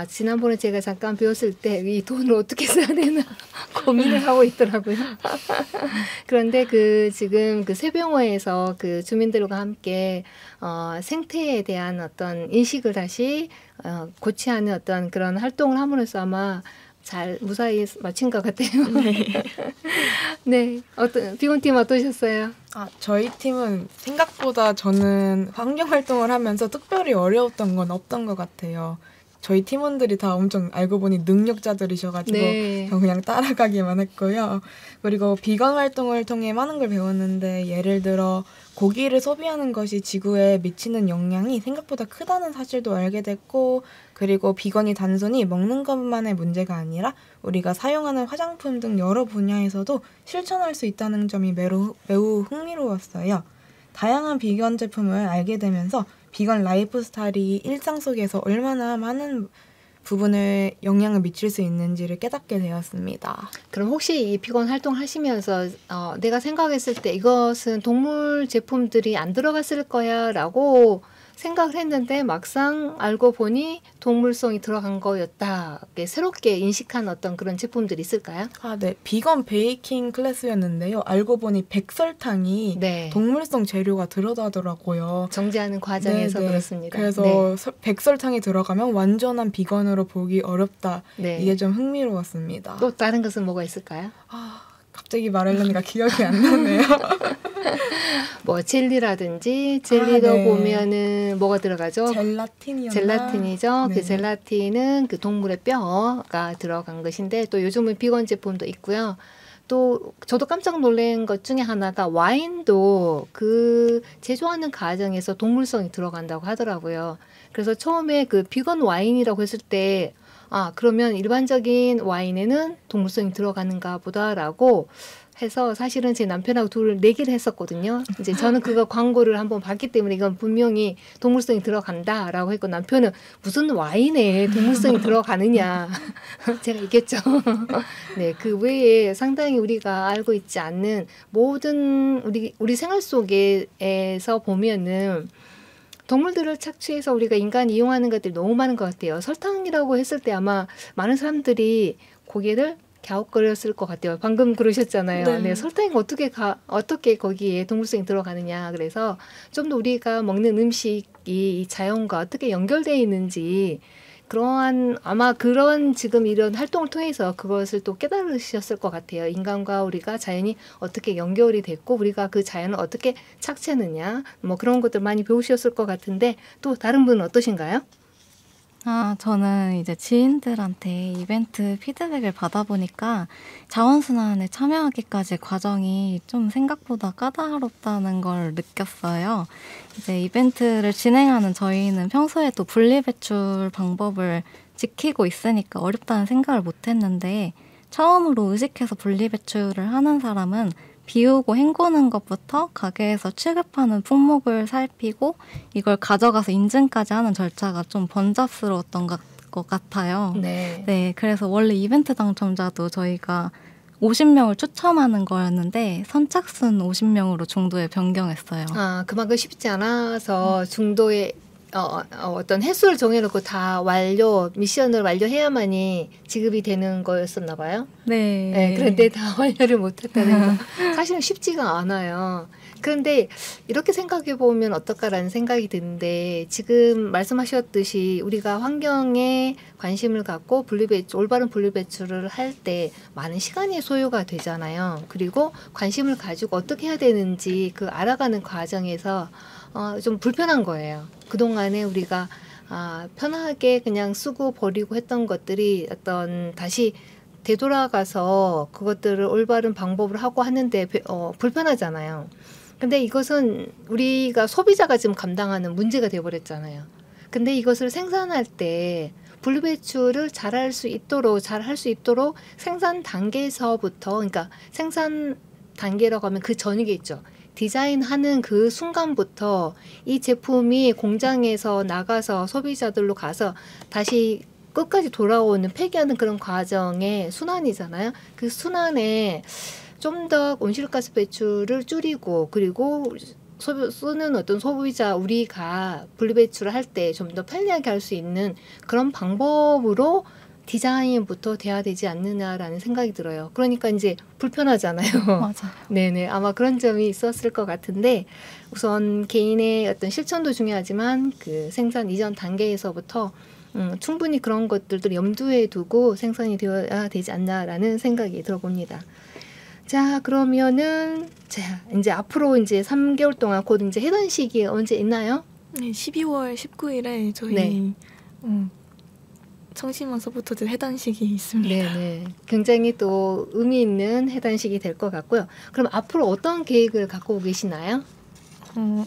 지난번에 제가 잠깐 배웠을 때 이 돈을 어떻게 써야 되나 고민을 하고 있더라고요. 그런데 지금 세병호에서 그 주민들과 함께 생태에 대한 어떤 인식을 다시 고취하는 어떤 그런 활동을 함으로써 아마 잘 무사히 마친 것 같아요. 네. 네. 비건팀 어떠셨어요? 저희 팀은 생각보다 저는 환경 활동을 하면서 특별히 어려웠던 건 없던 것 같아요. 저희 팀원들이 다 엄청 알고 보니 능력자들이셔가지고 네. 저 그냥 따라가기만 했고요. 그리고 비건 활동을 통해 많은 걸 배웠는데 예를 들어 고기를 소비하는 것이 지구에 미치는 영향이 생각보다 크다는 사실도 알게 됐고 그리고 비건이 단순히 먹는 것만의 문제가 아니라 우리가 사용하는 화장품 등 여러 분야에서도 실천할 수 있다는 점이 매우 흥미로웠어요. 다양한 비건 제품을 알게 되면서 비건 라이프 스타일이 일상 속에서 얼마나 많은 부분에 영향을 미칠 수 있는지를 깨닫게 되었습니다. 그럼 혹시 이 비건 활동하시면서 내가 생각했을 때 이것은 동물 제품들이 안 들어갔을 거야 라고 생각을 했는데 막상 알고 보니 동물성이 들어간 거였다. 새롭게 인식한 어떤 그런 제품들이 있을까요? 네. 비건 베이킹 클래스였는데요. 알고 보니 백설탕이 네. 동물성 재료가 들어가더라고요. 정제하는 과정에서 네네. 그렇습니다. 그래서 네. 백설탕이 들어가면 완전한 비건으로 보기 어렵다. 네. 이게 좀 흥미로웠습니다. 또 다른 것은 뭐가 있을까요? 갑자기 말하려니까 기억이 안 나네요. 뭐 젤리라든지 젤리도 네. 보면은 뭐가 들어가죠? 젤라틴이죠. 그 젤라틴은 그 동물의 뼈가 들어간 것인데 또 요즘은 비건 제품도 있고요. 또 저도 깜짝 놀란 것 중에 하나가 와인도 그 제조하는 과정에서 동물성이 들어간다고 하더라고요. 그래서 처음에 그 비건 와인이라고 했을 때 그러면 일반적인 와인에는 동물성이 들어가는가 보다라고 해서 사실은 제 남편하고 둘 내기를 했었거든요. 이제 저는 그거 광고를 한번 봤기 때문에 이건 분명히 동물성이 들어간다라고 했고 남편은 무슨 와인에 동물성이 들어가느냐. 제가 이겼죠. 네, 그 외에 상당히 우리가 알고 있지 않는 모든 우리 생활 속에서 보면은 동물들을 착취해서 우리가 인간이 이용하는 것들이 너무 많은 것 같아요. 설탕이라고 했을 때 아마 많은 사람들이 고개를 갸웃거렸을 것 같아요. 방금 그러셨잖아요. 네. 네, 설탕이 어떻게 거기에 동물성이 들어가느냐. 그래서 좀 더 우리가 먹는 음식이 이 자연과 어떻게 연결되어 있는지 그러한 아마 그런 지금 이런 활동을 통해서 그것을 또 깨달으셨을 것 같아요. 인간과 우리가 자연이 어떻게 연결이 됐고 우리가 그 자연을 어떻게 착취하느냐 뭐 그런 것들 많이 배우셨을 것 같은데 또 다른 분은 어떠신가요? 저는 이제 지인들한테 이벤트 피드백을 받아보니까 자원순환에 참여하기까지 과정이 좀 생각보다 까다롭다는 걸 느꼈어요. 이제 이벤트를 진행하는 저희는 평소에도 분리배출 방법을 지키고 있으니까 어렵다는 생각을 못했는데 처음으로 의식해서 분리배출을 하는 사람은 비우고 헹구는 것부터 가게에서 취급하는 품목을 살피고 이걸 가져가서 인증까지 하는 절차가 좀 번잡스러웠던 것 같아요. 네. 네, 그래서 원래 이벤트 당첨자도 저희가 50명을 추첨하는 거였는데 선착순 50명으로 중도에 변경했어요. 그만큼 쉽지 않아서 중도에 어떤 횟수를 정해놓고 다 미션을 완료해야만이 지급이 되는 거였었나 봐요. 네. 네, 그런데 다 완료를 못했다는 거 사실은 쉽지가 않아요. 그런데 이렇게 생각해 보면 어떨까라는 생각이 드는데 지금 말씀하셨듯이 우리가 환경에 관심을 갖고 올바른 분리배출을 할 때 많은 시간이 소요가 되잖아요. 그리고 관심을 가지고 어떻게 해야 되는지 그 알아가는 과정에서 좀 불편한 거예요. 그동안에 우리가 편하게 그냥 쓰고 버리고 했던 것들이 다시 되돌아가서 그것들을 올바른 방법으로 하고 하는데 불편하잖아요. 근데 이것은 우리가 소비자가 지금 감당하는 문제가 되어버렸잖아요. 근데 이것을 생산할 때 분리배출을 잘 할 수 있도록 생산 단계에서부터 그러니까 생산 단계라고 하면 그 전이겠죠. 디자인하는 그 순간부터 이 제품이 공장에서 나가서 소비자들로 가서 다시 끝까지 돌아오는 폐기하는 그런 과정의 순환이잖아요. 그 순환에 좀 더 온실가스 배출을 줄이고 그리고 쓰는 어떤 소비자 우리가 분리배출을 할 때 좀 더 편리하게 할 수 있는 그런 방법으로 디자인부터 돼야 되지 않느냐라는 생각이 들어요. 그러니까 이제 불편하잖아요. 맞아요. 네네. 아마 그런 점이 있었을 것 같은데 우선 개인의 어떤 실천도 중요하지만 그 생산 이전 단계에서부터 충분히 그런 것들도 염두에 두고 생산이 되어야 되지 않나라는 생각이 들어봅니다. 자, 그러면은 이제 앞으로 이제 3개월 동안 곧 이제 해단 시기 언제 있나요? 네, 12월 19일에 저희 네. 청심환 서포터즈 해단식이 있습니다. 네네. 굉장히 또 의미 있는 해단식이 될 것 같고요. 그럼 앞으로 어떤 계획을 갖고 계시나요?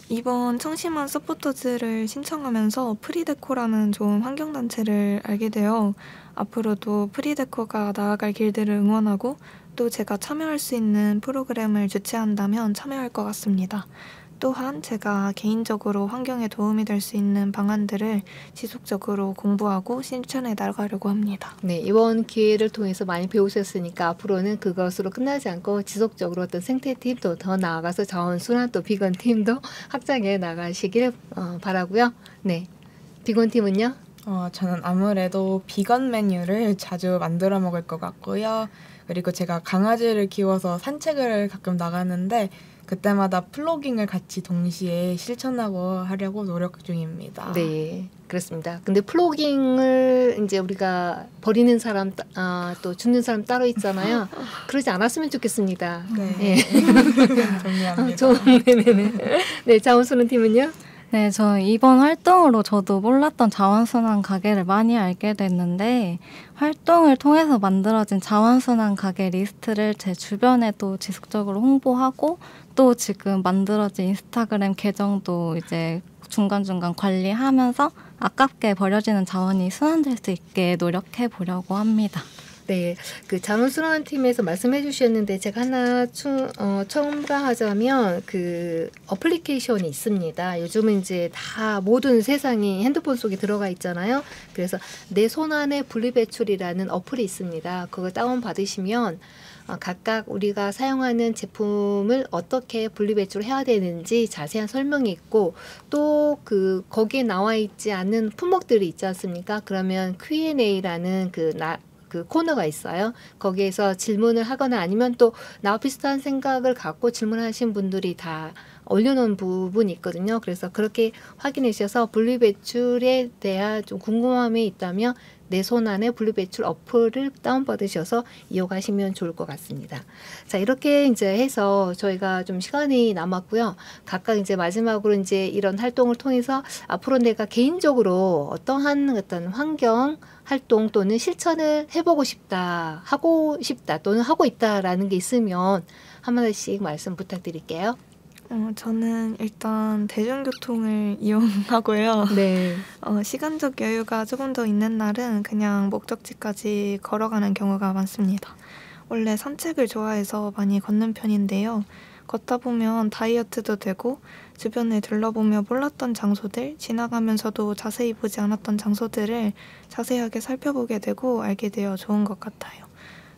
이번 청심환 서포터즈를 신청하면서 프리데코라는 좋은 환경단체를 알게 되어 앞으로도 프리데코가 나아갈 길들을 응원하고 또 제가 참여할 수 있는 프로그램을 주최한다면 참여할 것 같습니다. 또한 제가 개인적으로 환경에 도움이 될 수 있는 방안들을 지속적으로 공부하고 실천해 나가려고 합니다. 네, 이번 기회를 통해서 많이 배우셨으니까 앞으로는 그것으로 끝나지 않고 지속적으로 어떤 생태팀도 더 나아가서 자원순환 또 비건팀도 확장해 나가시길 바라고요. 네, 비건팀은요? 저는 아무래도 비건 메뉴를 자주 만들어 먹을 것 같고요. 그리고 제가 강아지를 키워서 산책을 가끔 나가는데 그때마다 플로깅을 같이 동시에 실천하고 하려고 노력 중입니다. 네, 그렇습니다. 근데 플로깅을 이제 우리가 버리는 사람 또 죽는 사람 따로 있잖아요. 그러지 않았으면 좋겠습니다. 네. 정리합니다. 네네네. 네, 자원순환 팀은요? 네, 저 이번 활동으로 저도 몰랐던 자원순환 가게를 많이 알게 됐는데 활동을 통해서 만들어진 자원순환 가게 리스트를 제 주변에도 지속적으로 홍보하고 또 지금 만들어진 인스타그램 계정도 이제 중간중간 관리하면서 아깝게 버려지는 자원이 순환될 수 있게 노력해 보려고 합니다. 네, 그 자원순환팀에서 말씀해 주셨는데 제가 하나 첨가하자면 그 어플리케이션이 있습니다. 요즘은 이제 다 모든 세상이 핸드폰 속에 들어가 있잖아요. 그래서 내 손안의 분리배출이라는 어플이 있습니다. 그걸 다운 받으시면 각각 우리가 사용하는 제품을 어떻게 분리배출해야 되는지 자세한 설명이 있고 또 그 거기에 나와 있지 않은 품목들이 있지 않습니까? 그러면 Q&A라는 그 코너가 있어요. 거기에서 질문을 하거나 아니면 또 나와 비슷한 생각을 갖고 질문하신 분들이 다 올려놓은 부분이 있거든요. 그래서 그렇게 확인해 주셔서 분리배출에 대한 좀 궁금함이 있다면 내 손안의 분리배출 어플을 다운받으셔서 이용하시면 좋을 것 같습니다. 자, 이렇게 이제 해서 저희가 좀 시간이 남았고요. 각각 이제 마지막으로 이제 이런 활동을 통해서 앞으로 내가 개인적으로 어떠한 어떤 환경 활동 또는 실천을 해보고 싶다, 하고 싶다 또는 하고 있다라는 게 있으면 한마디씩 말씀 부탁드릴게요. 저는 일단 대중교통을 이용하고요. 네. 시간적 여유가 조금 더 있는 날은 그냥 목적지까지 걸어가는 경우가 많습니다. 원래 산책을 좋아해서 많이 걷는 편인데요. 걷다 보면 다이어트도 되고 주변을 둘러보며 몰랐던 장소들, 지나가면서도 자세히 보지 않았던 장소들을 자세하게 살펴보게 되고 알게 되어 좋은 것 같아요.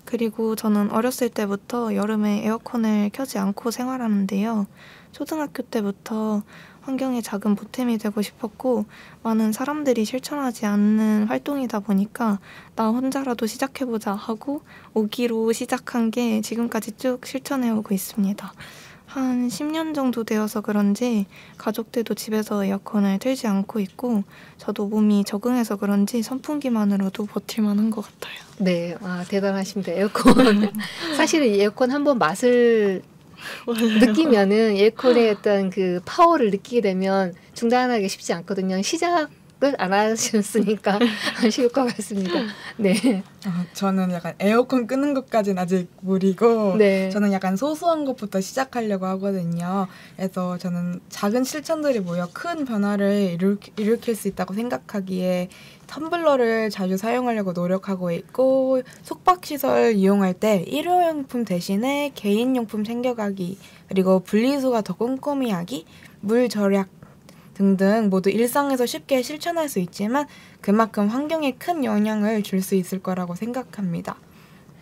그리고 저는 어렸을 때부터 여름에 에어컨을 켜지 않고 생활하는데요. 초등학교 때부터 환경에 작은 보탬이 되고 싶었고 많은 사람들이 실천하지 않는 활동이다 보니까 나 혼자라도 시작해보자 하고 오기로 시작한 게 지금까지 쭉 실천해오고 있습니다. 한 10년 정도 되어서 그런지 가족들도 집에서 에어컨을 틀지 않고 있고 저도 몸이 적응해서 그런지 선풍기만으로도 버틸만한 것 같아요. 네, 대단하십니다. 에어컨. 사실은 이 에어컨 한번 맛을 느끼면은 에어컨의 어떤 그 파워를 느끼게 되면 중단하기 쉽지 않거든요. 시작을 안 하셨으니까 쉬울 것 같습니다. 네. 저는 약간 에어컨 끄는 것까지는 아직 무리고 네. 저는 약간 소소한 것부터 시작하려고 하거든요. 그래서 저는 작은 실천들이 모여 큰 변화를 일으킬 수 있다고 생각하기에 텀블러를 자주 사용하려고 노력하고 있고 속박시설 이용할 때 일회용품 대신에 개인용품 챙겨가기 그리고 분리수거 더 꼼꼼히 하기 물 절약 등등 모두 일상에서 쉽게 실천할 수 있지만 그만큼 환경에 큰 영향을 줄 수 있을 거라고 생각합니다.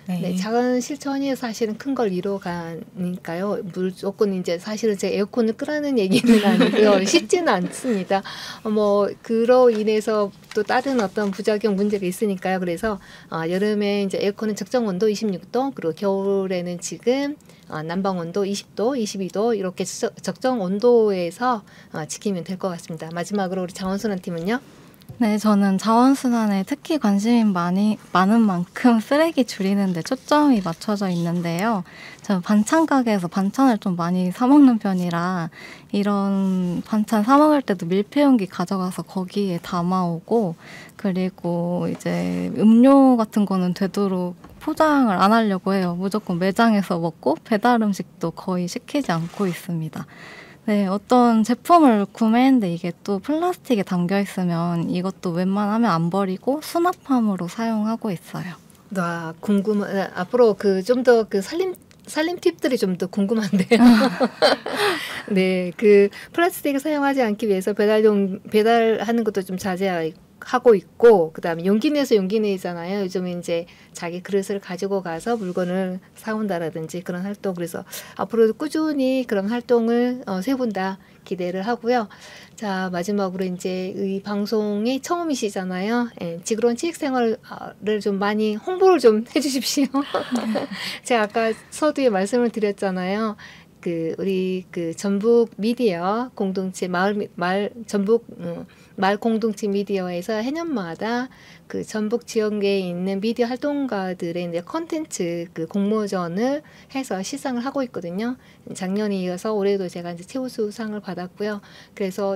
네, 작은 실천이 사실은 큰 걸 이뤄가니까요. 무조건 이제 사실은 제 에어컨을 끄라는 얘기는 아니고요. 쉽지는 않습니다. 그로 인해서 또 다른 어떤 부작용 문제가 있으니까요. 그래서 여름에 이제 에어컨은 적정 온도 26도, 그리고 겨울에는 지금 난방 온도 20도, 22도 이렇게 적정 온도에서 지키면 될 것 같습니다. 마지막으로 우리 자원순환팀은요? 네, 저는 자원순환에 특히 관심이 많은 만큼 쓰레기 줄이는 데 초점이 맞춰져 있는데요. 저는 반찬 가게에서 반찬을 좀 많이 사 먹는 편이라 이런 반찬 사 먹을 때도 밀폐용기 가져가서 거기에 담아오고 그리고 이제 음료 같은 거는 되도록 포장을 안 하려고 해요. 무조건 매장에서 먹고 배달 음식도 거의 시키지 않고 있습니다. 네, 어떤 제품을 구매했는데 이게 또 플라스틱에 담겨 있으면 이것도 웬만하면 안 버리고 수납함으로 사용하고 있어요. 앞으로 좀 더 살림 팁들이 좀 더 궁금한데요. 네, 플라스틱을 사용하지 않기 위해서 배달하는 것도 좀 자제하고 있고, 그다음에 용기 내서 용기 내잖아요. 요즘에 이제 자기 그릇을 가지고 가서 물건을 사온다라든지 그런 활동. 그래서 앞으로도 꾸준히 그런 활동을 세 분 다 기대를 하고요. 자, 마지막으로 이제 이 방송이 처음이시잖아요. 예, 지구로운 취직생활을 좀 많이 홍보를 좀 해주십시오. 제가 아까 서두에 말씀을 드렸잖아요. 우리 전북 미디어 공동체 전북 마을 공동체 미디어에서 해년마다 전북 지역에 있는 미디어 활동가들의 이제 컨텐츠 공모전을 해서 시상을 하고 있거든요. 작년에 이어서 올해도 제가 이제 최우수상을 받았고요. 그래서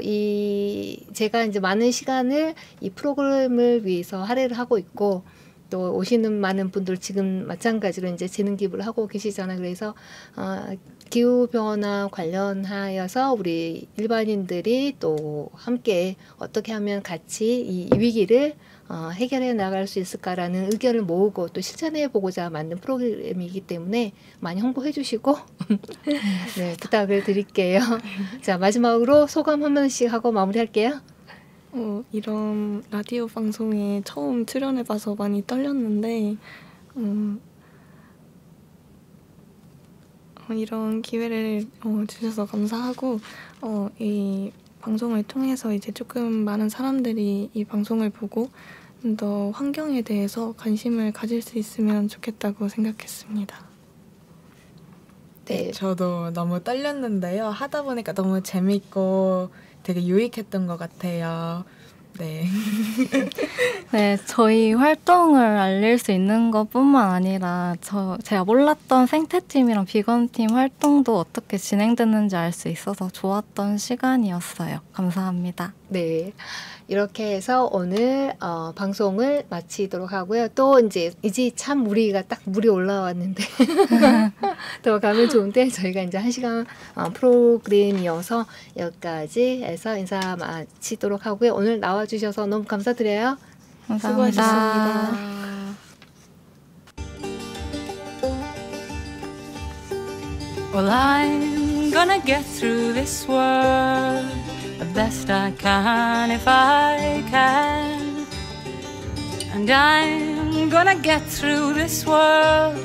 제가 이제 많은 시간을 이 프로그램을 위해서 할애를 하고 있고, 또 오시는 많은 분들 지금 마찬가지로 이제 재능 기부를 하고 계시잖아요. 그래서 기후 변화 관련하여서 우리 일반인들이 또 함께 어떻게 하면 같이 이 위기를 해결해 나갈 수 있을까라는 의견을 모으고 또 실천해 보고자 만든 프로그램이기 때문에 많이 홍보해 주시고 네, 부탁을 드릴게요. 자, 마지막으로 소감 한 번씩 하고 마무리할게요. 이런 라디오 방송에 처음 출연해봐서 많이 떨렸는데 이런 기회를 주셔서 감사하고 이 방송을 통해서 이제 조금 많은 사람들이 이 방송을 보고 더 환경에 대해서 관심을 가질 수 있으면 좋겠다고 생각했습니다. 네, 저도 너무 떨렸는데요. 하다 보니까 너무 재밌고 되게 유익했던 것 같아요. 네. 네, 저희 활동을 알릴 수 있는 것뿐만 아니라 제가 몰랐던 생태팀이랑 비건팀 활동도 어떻게 진행됐는지 알 수 있어서 좋았던 시간이었어요. 감사합니다. 네. 이렇게 해서 오늘 방송을 마치도록 하고요. 또 이제 참 물이 올라왔는데 더 가면 좋은데 저희가 이제 1시간 프로그램이어서 여기까지 해서 인사 마치도록 하고요. 오늘 나와주셔서 너무 감사드려요. 감사합니다. 수고하셨습니다. Well, I'm gonna get through this world the best I can if I can. And I'm gonna get through this world,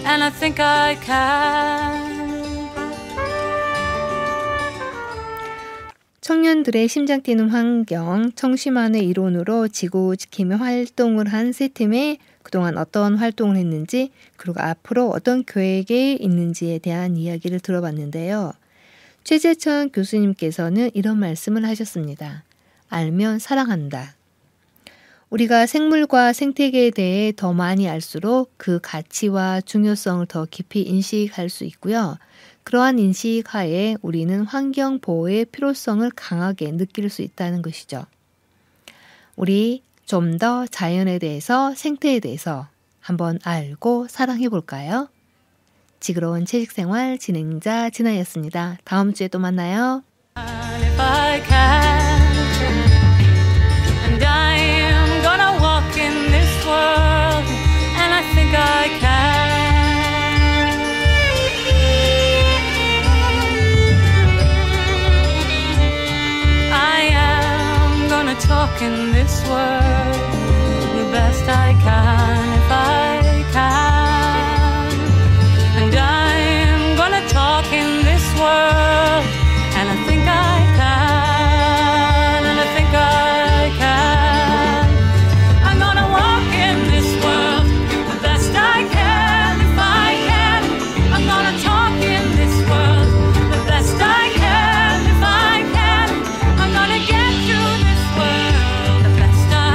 and I think I can. 청년들의 심장 뛰는 환경, 청심환의 이론으로 지구 지킴이 활동을 한 세 팀에 그동안 어떤 활동을 했는지 그리고 앞으로 어떤 계획이 있는지에 대한 이야기를 들어봤는데요. 최재천 교수님께서는 이런 말씀을 하셨습니다. 알면 사랑한다. 우리가 생물과 생태계에 대해 더 많이 알수록 그 가치와 중요성을 더 깊이 인식할 수 있고요. 그러한 인식하에 우리는 환경 보호의 필요성을 강하게 느낄 수 있다는 것이죠. 우리 좀 더 자연에 대해서, 생태에 대해서 한번 알고 사랑해 볼까요? 지구로운 채식생활 진행자 진아였습니다. 다음 주에 또 만나요. If I can, and I am gonna walk in this world, and I think I can. I am gonna talk in this world the best I can if I can. And I'm gonna talk in this world, and I think I can, and I think I can. I'm gonna walk in this world the best I can if I can. I'm gonna talk in this world the best I can if I can. I'm gonna get through this world the best I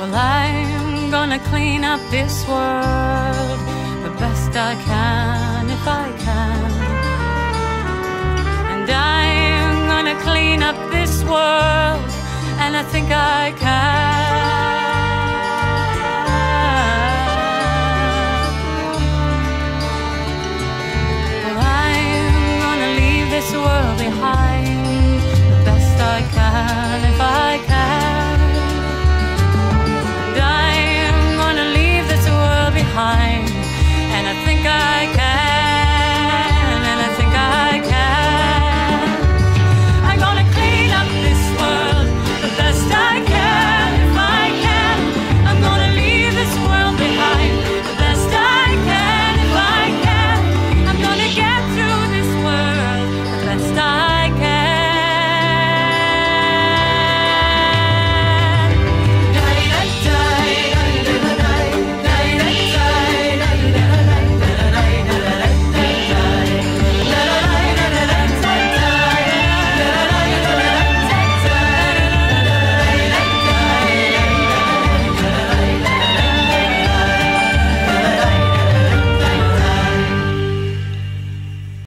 Well, I'm gonna clean up this world the best I can if I can. And I'm gonna clean up this world, and I think I can.